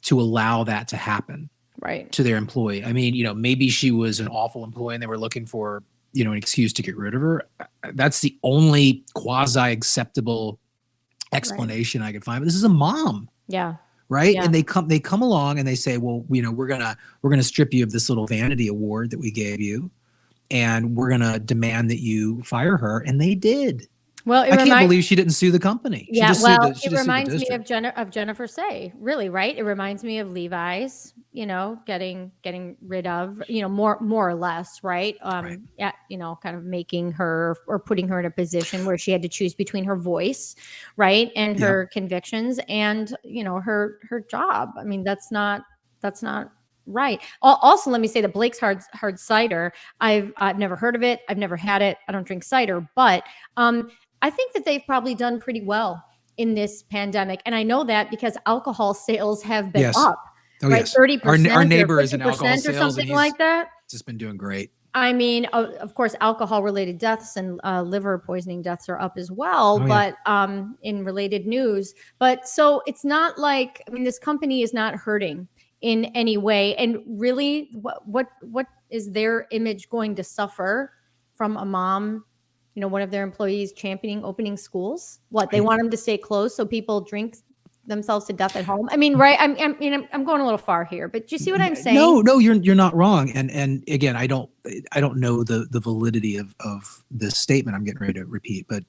to allow that to happen. Right. To their employee. I mean, maybe she was an awful employee and they were looking for, an excuse to get rid of her. That's the only quasi acceptable explanation I could find. But this is a mom. Yeah. Right. Yeah. And they come along and they say, well, we're gonna strip you of this little vanity award that we gave you, and we're gonna demand that you fire her. And they did. Well, I can't believe she didn't sue the company. It reminds me of Jennifer Say, really, right? It reminds me of Levi's, getting rid of, more or less, right? Right. Yeah, kind of making her or putting her in a position where she had to choose between her voice, right, and her convictions, and her job. I mean, that's not right. Also, let me say that Blake's hard cider, I've never heard of it. I've never had it. I don't drink cider, but I think that they've probably done pretty well in this pandemic. And I know that because alcohol sales have been up, right? Yes. 30%. Our neighbor is in alcohol sales, or something like that. Just been doing great. I mean, of course, alcohol-related deaths and liver poisoning deaths are up as well, but in related news. But so it's not like, I mean, this company is not hurting in any way. And really, what is their image going to suffer from a mom, one of their employees championing opening schools? What, they want them to stay closed so people drink themselves to death at home? I mean, right? I'm going a little far here, but do you see what I'm saying? No, you're not wrong. And again, I don't know the validity of this statement I'm getting ready to repeat, but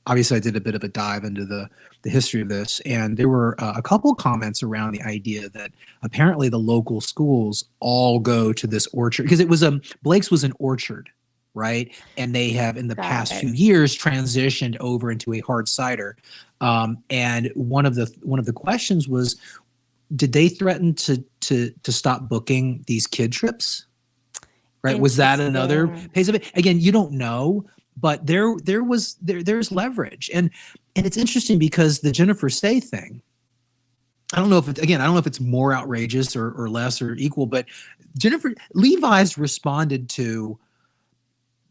obviously I did a bit of a dive into the history of this, and there were a couple comments around the idea that apparently the local schools all go to this orchard, because it was Blake's was an orchard. Right. And they have in the past few years transitioned over into a hard cider. And one of the questions was, did they threaten to stop booking these kid trips? Right. Was that another piece of it? Again, you don't know, but there's leverage. And it's interesting because the Jennifer Say thing, I don't know if it's more outrageous or less or equal, but Levi's responded to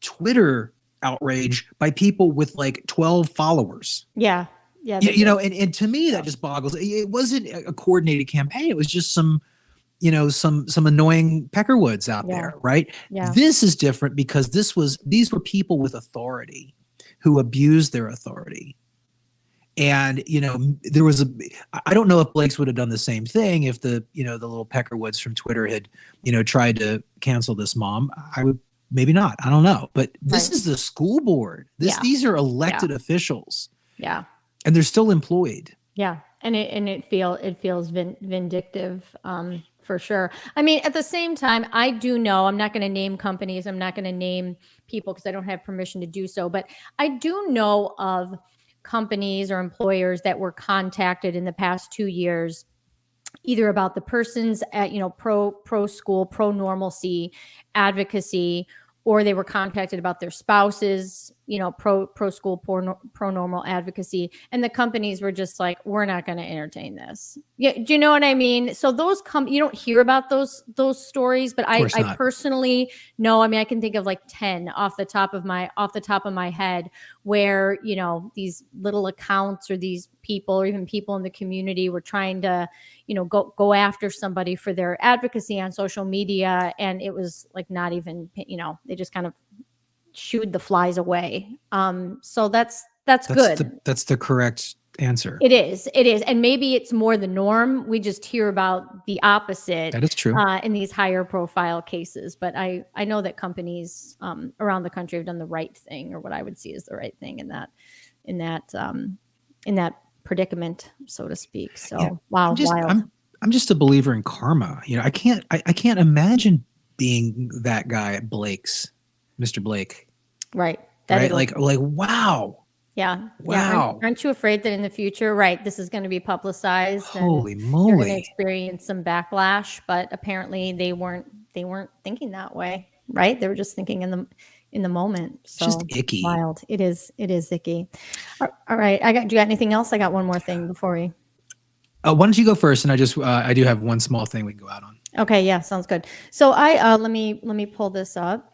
Twitter outrage by people with like 12 followers. Yeah. Yeah. And to me, that just boggles. It wasn't a coordinated campaign. It was just some annoying Peckerwoods out there. Right. Yeah. This is different because these were people with authority who abused their authority. And, there was I don't know if Blake's would have done the same thing if the little Peckerwoods from Twitter had, tried to cancel this mom. I would. Maybe not. I don't know. But this is the school board. These are elected officials. Yeah. And they're still employed. Yeah. And it feels vindictive for sure. I mean, at the same time, I do know, I'm not going to name companies. I'm not going to name people because I don't have permission to do so. But I do know of companies or employers that were contacted in the past 2 years, either about the person's pro school, pro normalcy advocacy, or they were contacted about their spouses pro school, pro normal advocacy, and the companies were just like, we're not going to entertain this. Yeah, do you know what I mean? So you don't hear about those stories, but I personally know. I mean, I can think of like 10 off the top of my head where these little accounts or these people or even people in the community were trying to go after somebody for their advocacy on social media, and it was like not even they just kind of shooed the flies away. So that's good. That's the correct answer. It is. And maybe it's more the norm. We just hear about the opposite. That is true. In these higher profile cases. But I know that companies around the country have done the right thing, or what I would see as the right thing in that predicament, so to speak. So yeah. Wow. I'm just a believer in karma. I can't imagine being that guy at Blake's, Mr. Blake. Right. Right. Like, wow. Yeah. Wow. Aren't you afraid that in the future, right, this is going to be publicized? Holy moly. You're going to experience some backlash, but apparently they weren't thinking that way, right? They were just thinking in the moment. So it's just icky. Wild. It is icky. All right. Do you got anything else? I got one more thing before we. Why don't you go first? And I do have one small thing we can go out on. Okay. Yeah. Sounds good. So let me pull this up.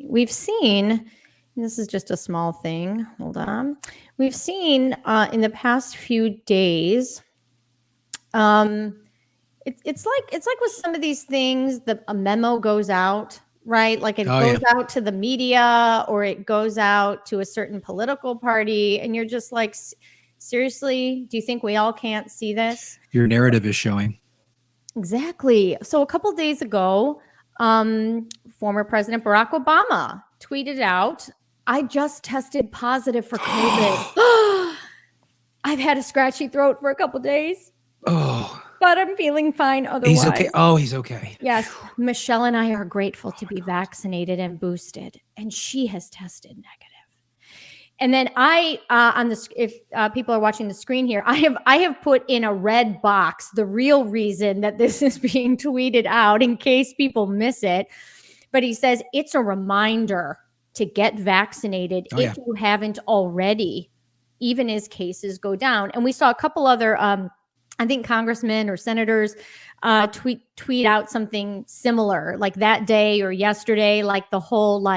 We've seen, this is just a small thing. Hold on. We've seen in the past few days, it's like with some of these things, a memo goes out, right? Like it goes out to the media, or it goes out to a certain political party, and you're just like, seriously, do you think we all can't see this? Your narrative is showing. Exactly. So a couple of days ago, former President Barack Obama tweeted out, I just tested positive for COVID. I've had a scratchy throat for a couple of days. Oh. But I'm feeling fine otherwise. He's okay. Oh, he's okay. Yes. Michelle and I are grateful to be vaccinated and boosted, and she has tested negative. And then if people are watching the screen here, I have put in a red box the real reason that this is being tweeted out in case people miss it. But he says it's a reminder to get vaccinated if you haven't already, even as cases go down. And we saw a couple other, I think congressmen or senators tweet out something similar, like that day or yesterday, like the whole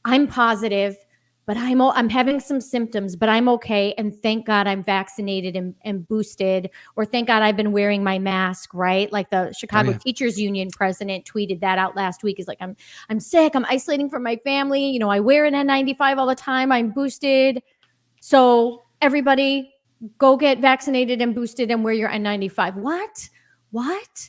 I'm positive, but I'm having some symptoms, but I'm okay. And thank God I'm vaccinated and boosted, or thank God I've been wearing my mask, right? Like the Chicago Teachers Union president tweeted that out last week. He's like, I'm sick. I'm isolating from my family. I wear an N95 all the time. I'm boosted. So everybody go get vaccinated and boosted and wear your N95. What?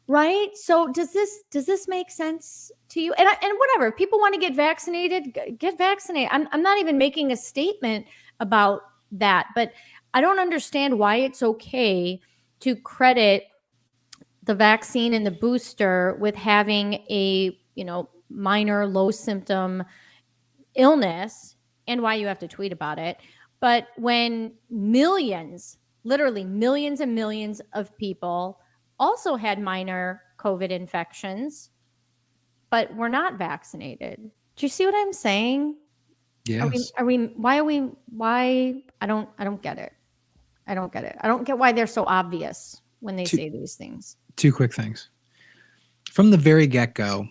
Right? So does this make sense to you? And whatever, if people want to get vaccinated, get vaccinated. I'm not even making a statement about that, but I don't understand why it's okay to credit the vaccine and the booster with having a, minor low symptom illness, and why you have to tweet about it. But when literally millions and millions of people also had minor COVID infections, but were not vaccinated. Do you see what I'm saying? Yes. Why? I don't get it. I don't get it. I don't get why they're so obvious when they say these things. Two quick things. From the very get-go,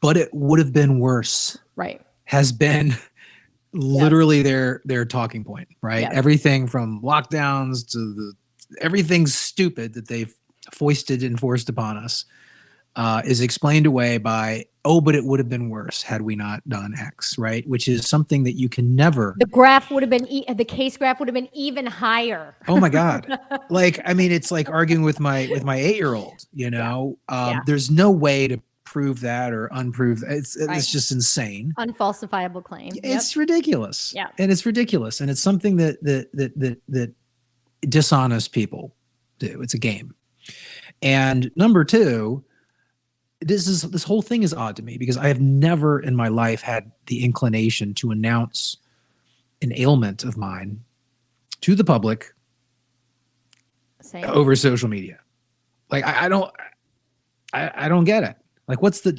but it would have been worse. Right. Has been literally their talking point, right? Yep. Everything from lockdowns to everything stupid that they've foisted and forced upon us is explained away by, but it would have been worse had we not done X, right? Which is something that you can never. The graph would have been, the case graph would have been even higher. Oh my God. It's like arguing with my 8-year-old, there's no way to prove that or unprove that. It's just insane. Unfalsifiable claim. It's ridiculous. Yeah. And it's ridiculous. And it's something that dishonest people do. It's a game. And number two, this whole thing is odd to me because I have never in my life had the inclination to announce an ailment of mine to the public over social media. Like I don't get it. Like, what's the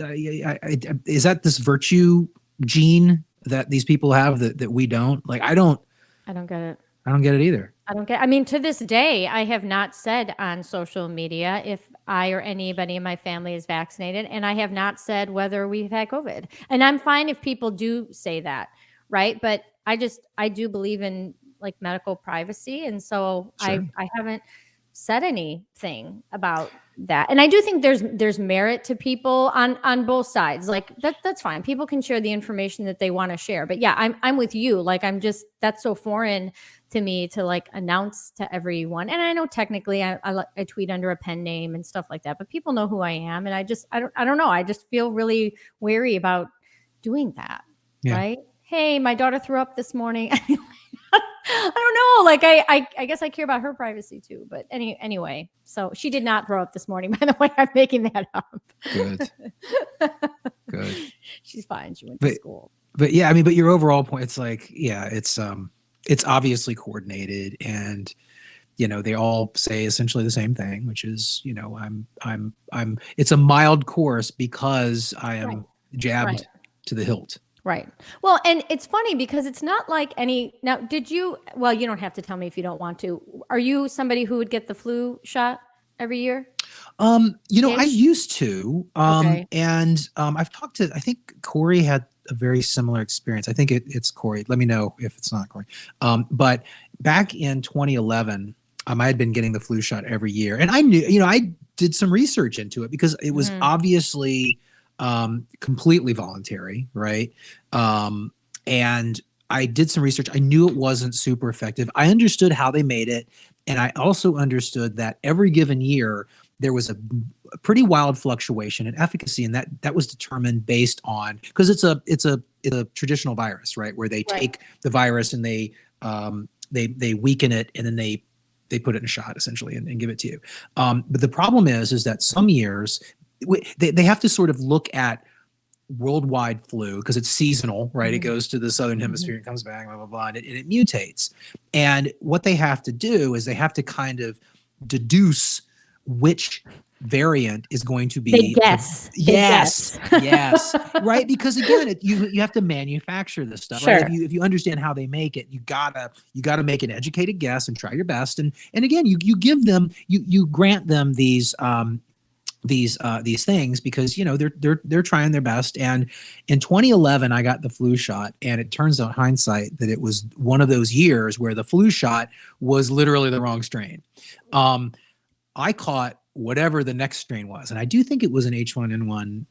is that this virtue gene that these people have that we don't? Like, I don't get it. I don't get it either. I mean, to this day, I have not said on social media if I or anybody in my family is vaccinated, and I have not said whether we've had COVID. And I'm fine if people do say that, right? But I do believe in like medical privacy, and so Sure. I haven't said anything about that. And I do think there's merit to people on both sides. Like that's fine. People can share the information that they want to share. But yeah, I'm with you. Like that's so foreign to me to like announce to everyone. And I know technically I tweet under a pen name and stuff like that, but people know who I am. And I don't know. I just feel really wary about doing that. Yeah. Right. Hey, my daughter threw up this morning. I don't know. Like I guess I care about her privacy too. But anyway, so she did not throw up this morning. By the way, I'm making that up. Good. Good. She's fine. She went to school. But yeah, I mean, but your overall point, it's like, yeah, it's obviously coordinated, and they all say essentially the same thing, which is, it's a mild course because I am jabbed to the hilt. Right. Well, and it's funny because it's not like now, you don't have to tell me if you don't want to. Are you somebody who would get the flu shot every year? I used to, Okay. and I've talked to, I think Corey had a very similar experience. I think it's Corey. Let me know if it's not Corey. But back in 2011, I had been getting the flu shot every year, and I knew, I did some research into it because it was obviously completely voluntary, right? And I did some research. I knew it wasn't super effective. I understood how they made it, and I also understood that every given year there was a pretty wild fluctuation in efficacy, and that was determined based on, because it's a traditional virus, right? Where they take the virus and they weaken it, and then they put it in a shot essentially and give it to you. But the problem is that some years they have to sort of look at worldwide flu because it's seasonal, right? It goes to the southern hemisphere and comes back, blah, blah, blah, and it mutates. And what they have to do is they have to kind of deduce which variant is going to be. They guess. Yes. Right? Because again, you have to manufacture this stuff. Sure. Right? If you understand how they make it, you gotta make an educated guess and try your best. And again, you give them, you grant them these things because they're trying their best. And in 2011 I got the flu shot, and it turns out, hindsight, that it was one of those years where the flu shot was literally the wrong strain. I caught whatever the next strain was, and I do think it was an H1N1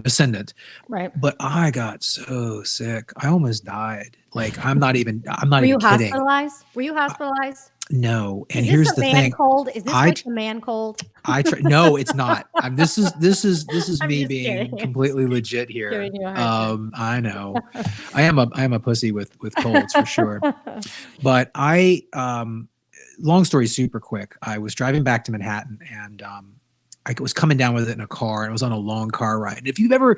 descendant. Right. But I got so sick, I almost died. Like, I'm not even Were you kidding. hospitalized? Were you hospitalized? No. And is here's this a the man thing. cold? Is this like the man cold? No, it's not. This is I'm me just being kidding. completely legit here. Giving you a hard time. I know. I am a pussy with colds for sure. But long story super quick. I was driving back to Manhattan, and I was coming down with it in a car, and it was on a long car ride. And if you've ever,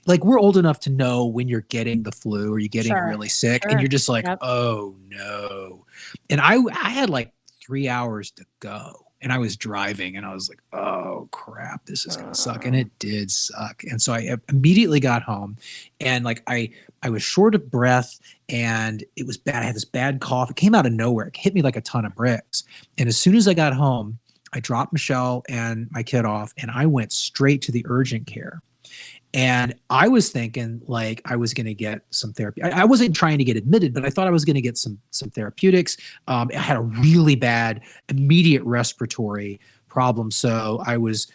we're old enough to know when you're getting the flu or you're getting really sick, and you're just like, oh no. And I had like 3 hours to go, and I was driving, and I was like, oh crap, this is gonna suck. And it did suck. And so I immediately got home, and I was short of breath, and it was bad. I had this bad cough. It came out of nowhere. It hit me like a ton of bricks. And as soon as I got home, I dropped Michelle and my kid off, and I went straight to the urgent care. And I was thinking I was going to get some therapy. I wasn't trying to get admitted, but I thought I was going to get some therapeutics. I had a really bad immediate respiratory problem. So I was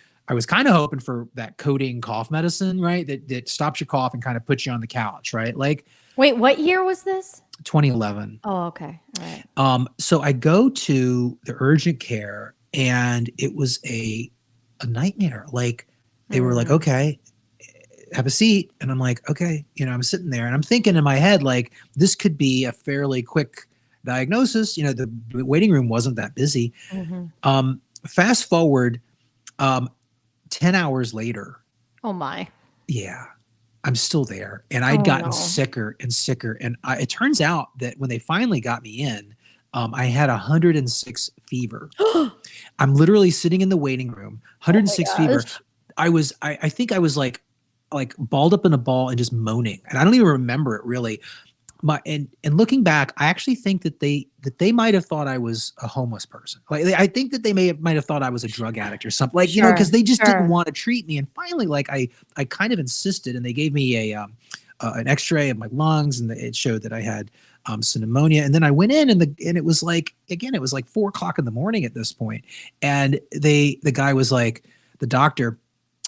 kind of hoping for that codeine cough medicine, right? That stops your cough and kind of puts you on the couch, right? Wait, what year was this? 2011. Oh, okay. All right. So I go to the urgent care, and it was a nightmare. They were like, okay, have a seat. And I'm like, okay, I'm sitting there, and I'm thinking in my head, this could be a fairly quick diagnosis. The waiting room wasn't that busy. Fast forward 10 hours later. Oh my. Yeah. I'm still there, and I'd gotten sicker and sicker. And it turns out that when they finally got me in, I had 106 fever. I'm literally sitting in the waiting room, Oh my 106 fever. gosh. I think I was like balled up in a ball and just moaning. And I don't even remember it really. And looking back, I actually think that they might have thought I was a homeless person. Like I think that they might have thought I was a drug addict or something. Like, because Sure, they just didn't sure. want to treat me. And finally, like I kind of insisted, and they gave me an X-ray of my lungs, and it showed that I had some pneumonia. And then I went in, and it was like, again, it was like 4 o'clock in the morning at this point, and the guy was like, the doctor,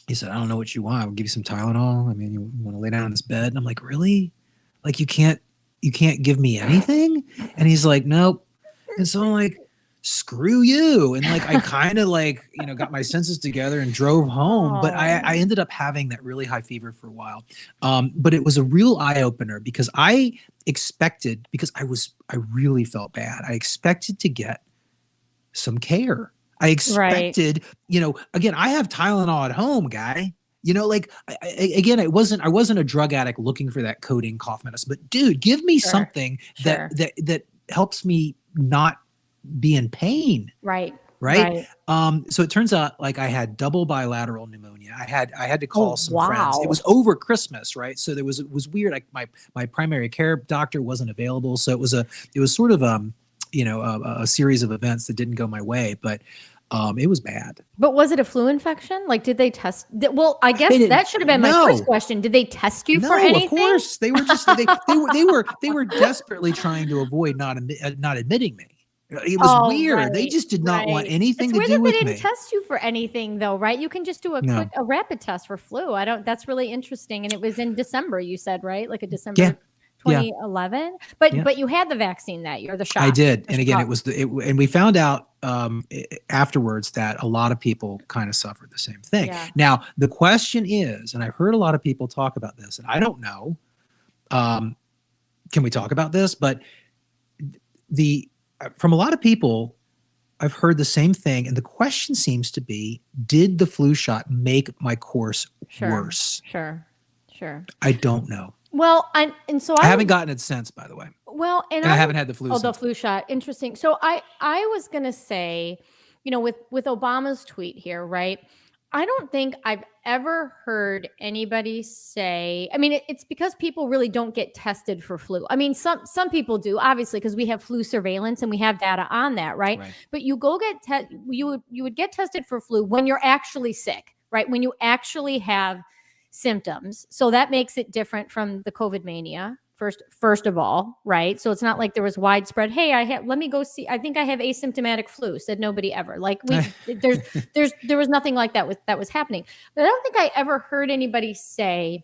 he said, I don't know what you want. I'll give you some Tylenol. I mean, you want to lay down on this bed? And I'm like, really? Like, you can't give me anything? And he's like, nope. And so I'm like, screw you. And like, I kind of like, got my senses together and drove home. But I Oh, ended up having that really high fever for a while. But it was a real eye opener because I expected, because I really felt bad. I expected to get some care. I right, expected, again, I have Tylenol at home, guy. Like again, I wasn't a drug addict looking for that codeine cough medicine, but dude, give me sure, something that sure. that helps me not be in pain, Right, right? right. So it turns out like I had double bilateral pneumonia. I had to call Oh, some friends. It was wow. over Christmas, right? So it was weird. Like my primary care doctor wasn't available, so it was sort of a series of events that didn't go my way, but it was bad. But was it a flu infection? Like, did they test? Well, I They guess didn't. that should have been my first No, question. Did they test you for no. Of anything? course, they were just they were desperately trying to avoid not admitting me. It was Oh, weird. They right, just did not want right. anything It's to weird do that they with didn't me. test you for anything though, right? You can just do No. a rapid test for flu. I don't That's really interesting, and it was in December, you said, right? Like a Yeah. December Yeah. 2011? Yeah. But you had the vaccine that year, the I shot, did. the And again, shot. and we found out afterwards that a lot of people kind of suffered the same thing. Yeah. Now, the question is, and I've heard a lot of people talk about this, and I don't know, um, can we talk about this? But the from a lot of people, I've heard the same thing. And the question seems to be, did the flu shot make my course Sure. worse? Sure. Sure. I don't know. Well, and so I I haven't was gotten it since, by the way. well, and And I I haven't had the flu oh, the since. flu shot. Interesting. So I was gonna say, with Obama's tweet here, right? I don't think I've ever heard anybody say. I mean, it's because people really don't get tested for flu. I mean, some people do, obviously, because we have flu surveillance and we have data on that, right? Right. But you would get tested for flu when you're actually sick, right? When you actually have symptoms. So that makes it different from the COVID mania. First of all, right? So it's not like there was widespread, hey, let me go see, I think I have asymptomatic flu, said nobody ever. Like there was nothing like that was happening. But I don't think I ever heard anybody say,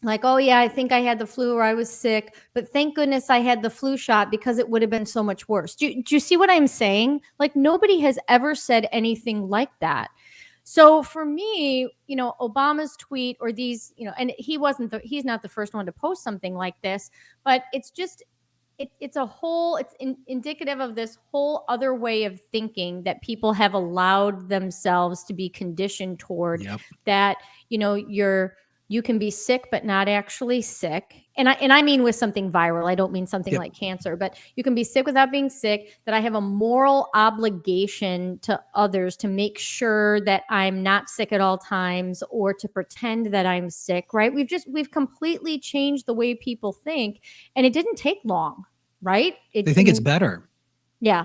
like, oh yeah, I think I had the flu or I was sick, but thank goodness I had the flu shot because it would have been so much worse. Do you see what I'm saying? Like, nobody has ever said anything like that. So for me, Obama's tweet or these, and he's not the first one to post something like this, but it's just, it's indicative of this whole other way of thinking that people have allowed themselves to be conditioned toward, Yep. that, you can be sick but not actually sick, and I mean with something viral. I don't mean something Yep. like cancer, but you can be sick without being sick, that I have a moral obligation to others to make sure that I'm not sick at all times, or to pretend that I'm sick, right? We've completely changed the way people think, and it didn't take long, right? They I think it's mean, better. yeah,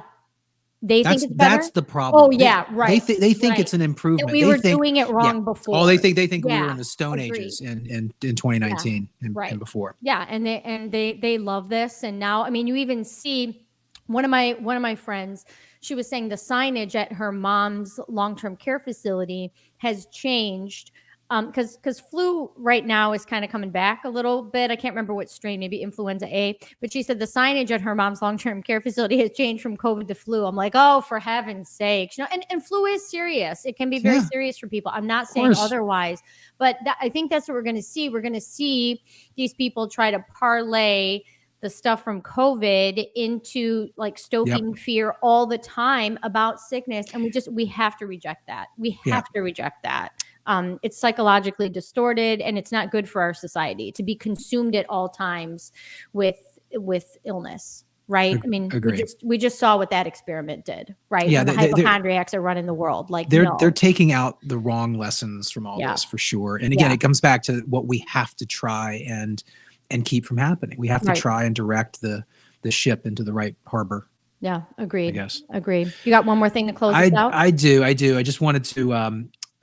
they think it's That's better. the Oh problem. yeah, right, They think right. it's an That improvement. we They were think, doing it yeah. wrong Oh, before. they think we were in Yeah, the Stone agreed. Ages in Yeah, 2019 and right. before. Yeah, and they love this, and now, I mean, you even see one of my friends, she was saying the signage at her mom's long-term care facility has changed, because flu right now is kind of coming back a little bit. I can't remember what strain, maybe influenza A, but she said the signage at her mom's long-term care facility has changed from COVID to flu. I'm like, oh, for heaven's sakes. And flu is serious. It can be very Yeah, of serious for people. I'm not saying course. otherwise, but I think that's what we're going to see. We're going to see these people try to parlay the stuff from COVID into like Yep. stoking fear all the time about sickness. And we have to reject that. We Yeah. have to reject that. It's psychologically distorted, and it's not good for our society to be consumed at all times with illness. right? I mean, Agree. we just saw what that experiment did, right? Yeah, When the hypochondriacs are running the world, like they're taking out the wrong lessons from all Yeah. this for sure. And again, Yeah. it comes back to what we have to try and keep from happening. We have to Right. try and direct the ship into the right harbor. Yeah, agreed. I guess. Agreed. You got one more thing to close us out? I do. I just wanted to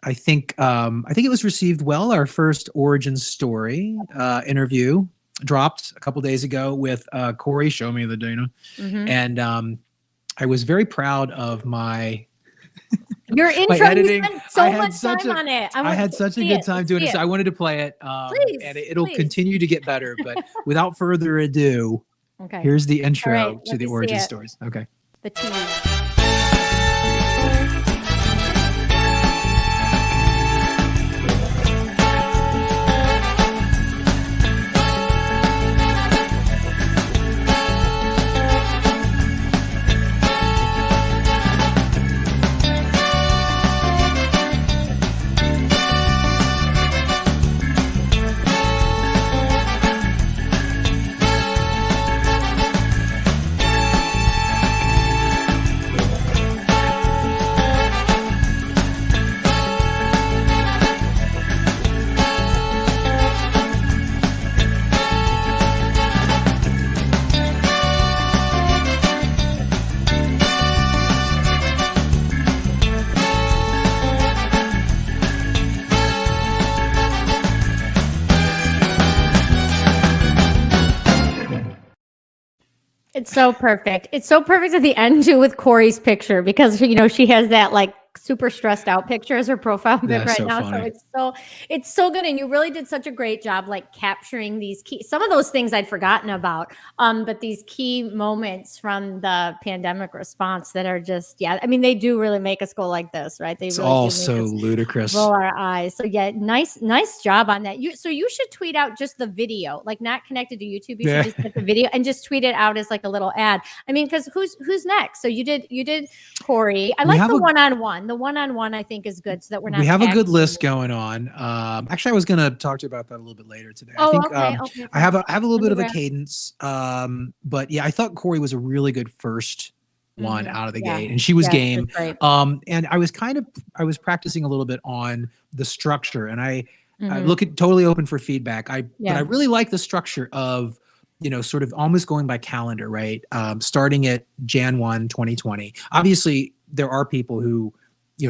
I think it was received well. Our first origin story interview dropped a couple days ago with Corey, show me the Dana. Mhm. And I was very proud of my Your intro, my editing. you spent so much time on it. I had such a good time doing it. So I wanted to play it. Please, and it'll please. continue to get better. But without further ado, Okay. here's the intro right, to the origin stories. Okay. The tease. It's so perfect. It's so perfect at the end too with Corey's picture because she has that like super stressed out picture as her profile pic right so now. funny. So it's so good, and you really did such a great job like capturing these key. Some of those things I'd forgotten about, but these key moments from the pandemic response that are just I mean they do really make us go like this, right? They It's really all do make so us ludicrous. roll our eyes. So nice job on that. So you should tweet out just the video, like not connected to YouTube. You should just put the video and just tweet it out as like a little ad. I mean, because who's next? So you did Corey. I like the one-on-one. The one-on-one I think is good so that we're not. We have a good list going on. Actually, I was going to talk to you about that a little bit later today. I think okay. I have a little bit of a cadence. But yeah, I thought Corey was a really good first one out of the gate, and she was game. And I was practicing a little bit on the structure, and I totally open for feedback. But I really like the structure of sort of almost going by calendar, right? Starting at Jan 1, 2020. Obviously, there are people who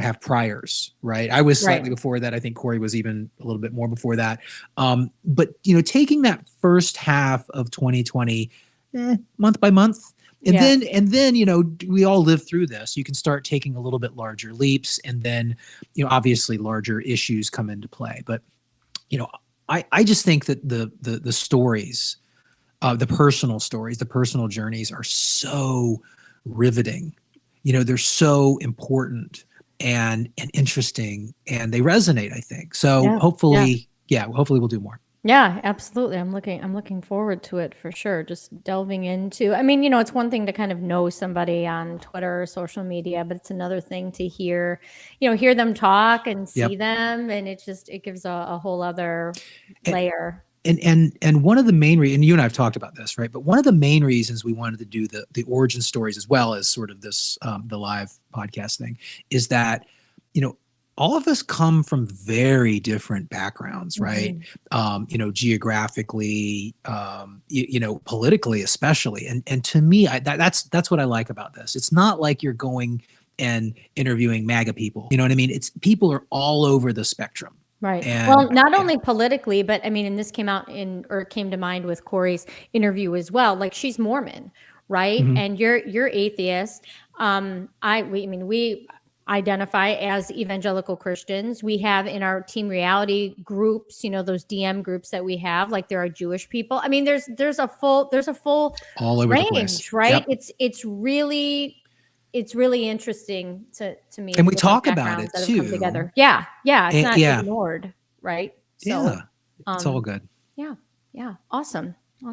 have priors, right? I was slightly before that. I think Corey was even a little bit more before that. But taking that first half of 2020, month by month, and then we all live through this. You can start taking a little bit larger leaps, and then obviously larger issues come into play. But I just think that the stories, the personal stories, the personal journeys are so riveting. They're so important and interesting, and they resonate, I think. So hopefully we'll do more. Yeah, absolutely. I'm looking forward to it for sure. Just delving into, I mean, it's one thing to kind of know somebody on Twitter or social media, but it's another thing to hear them talk and see them. And it gives a whole other layer. And one of the main reasons, and you and I have talked about this, right? But one of the main reasons we wanted to do the origin stories as well as sort of this, the live podcast thing, is that, all of us come from very different backgrounds, right? Geographically, politically, especially. And to me, that's what I like about this. It's not like you're going and interviewing MAGA people. You know what I mean? It's people are all over the spectrum. Right. Well, not only politically, but I mean, and this came to mind with Corey's interview as well. Like she's Mormon, right? And you're atheist. We identify as evangelical Christians. We have in our Team Reality groups, those DM groups that we have, like there are Jewish people. I mean, there's a full all over range, the place, right? Yep. It's really interesting to me. And we talk about it too. Together. Yeah. It's not ignored, right? So, it's all good. Yeah. Awesome. Well,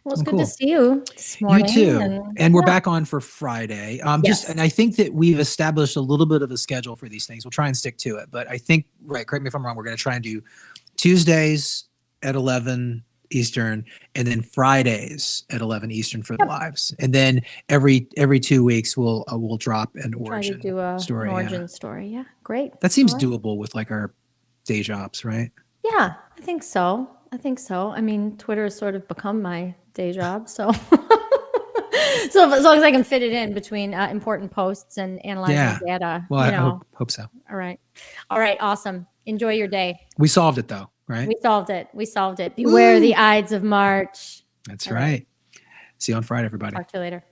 it's good to see you this morning. You too. And we're back on for Friday. And I think that we've established a little bit of a schedule for these things. We'll try and stick to it. But I think, correct me if I'm wrong, we're going to try and do Tuesdays at 11 Eastern, and then Fridays at 11 Eastern for the lives. And then every 2 weeks we'll drop an Try to origin do story. an Yeah. origin story. Yeah, great. That seems All right. doable with like our day jobs, right? Yeah, I think so. I think so. I mean, Twitter has sort of become my day job, so so as long as I can fit it in between important posts and analyzing Yeah. data, Well, I hope so. All right. All right, awesome. Enjoy your day. We solved it though, right? We solved it. We solved it. Beware the Woo! Ides of March. That's All right. right. See you on Friday, everybody. Talk to you later.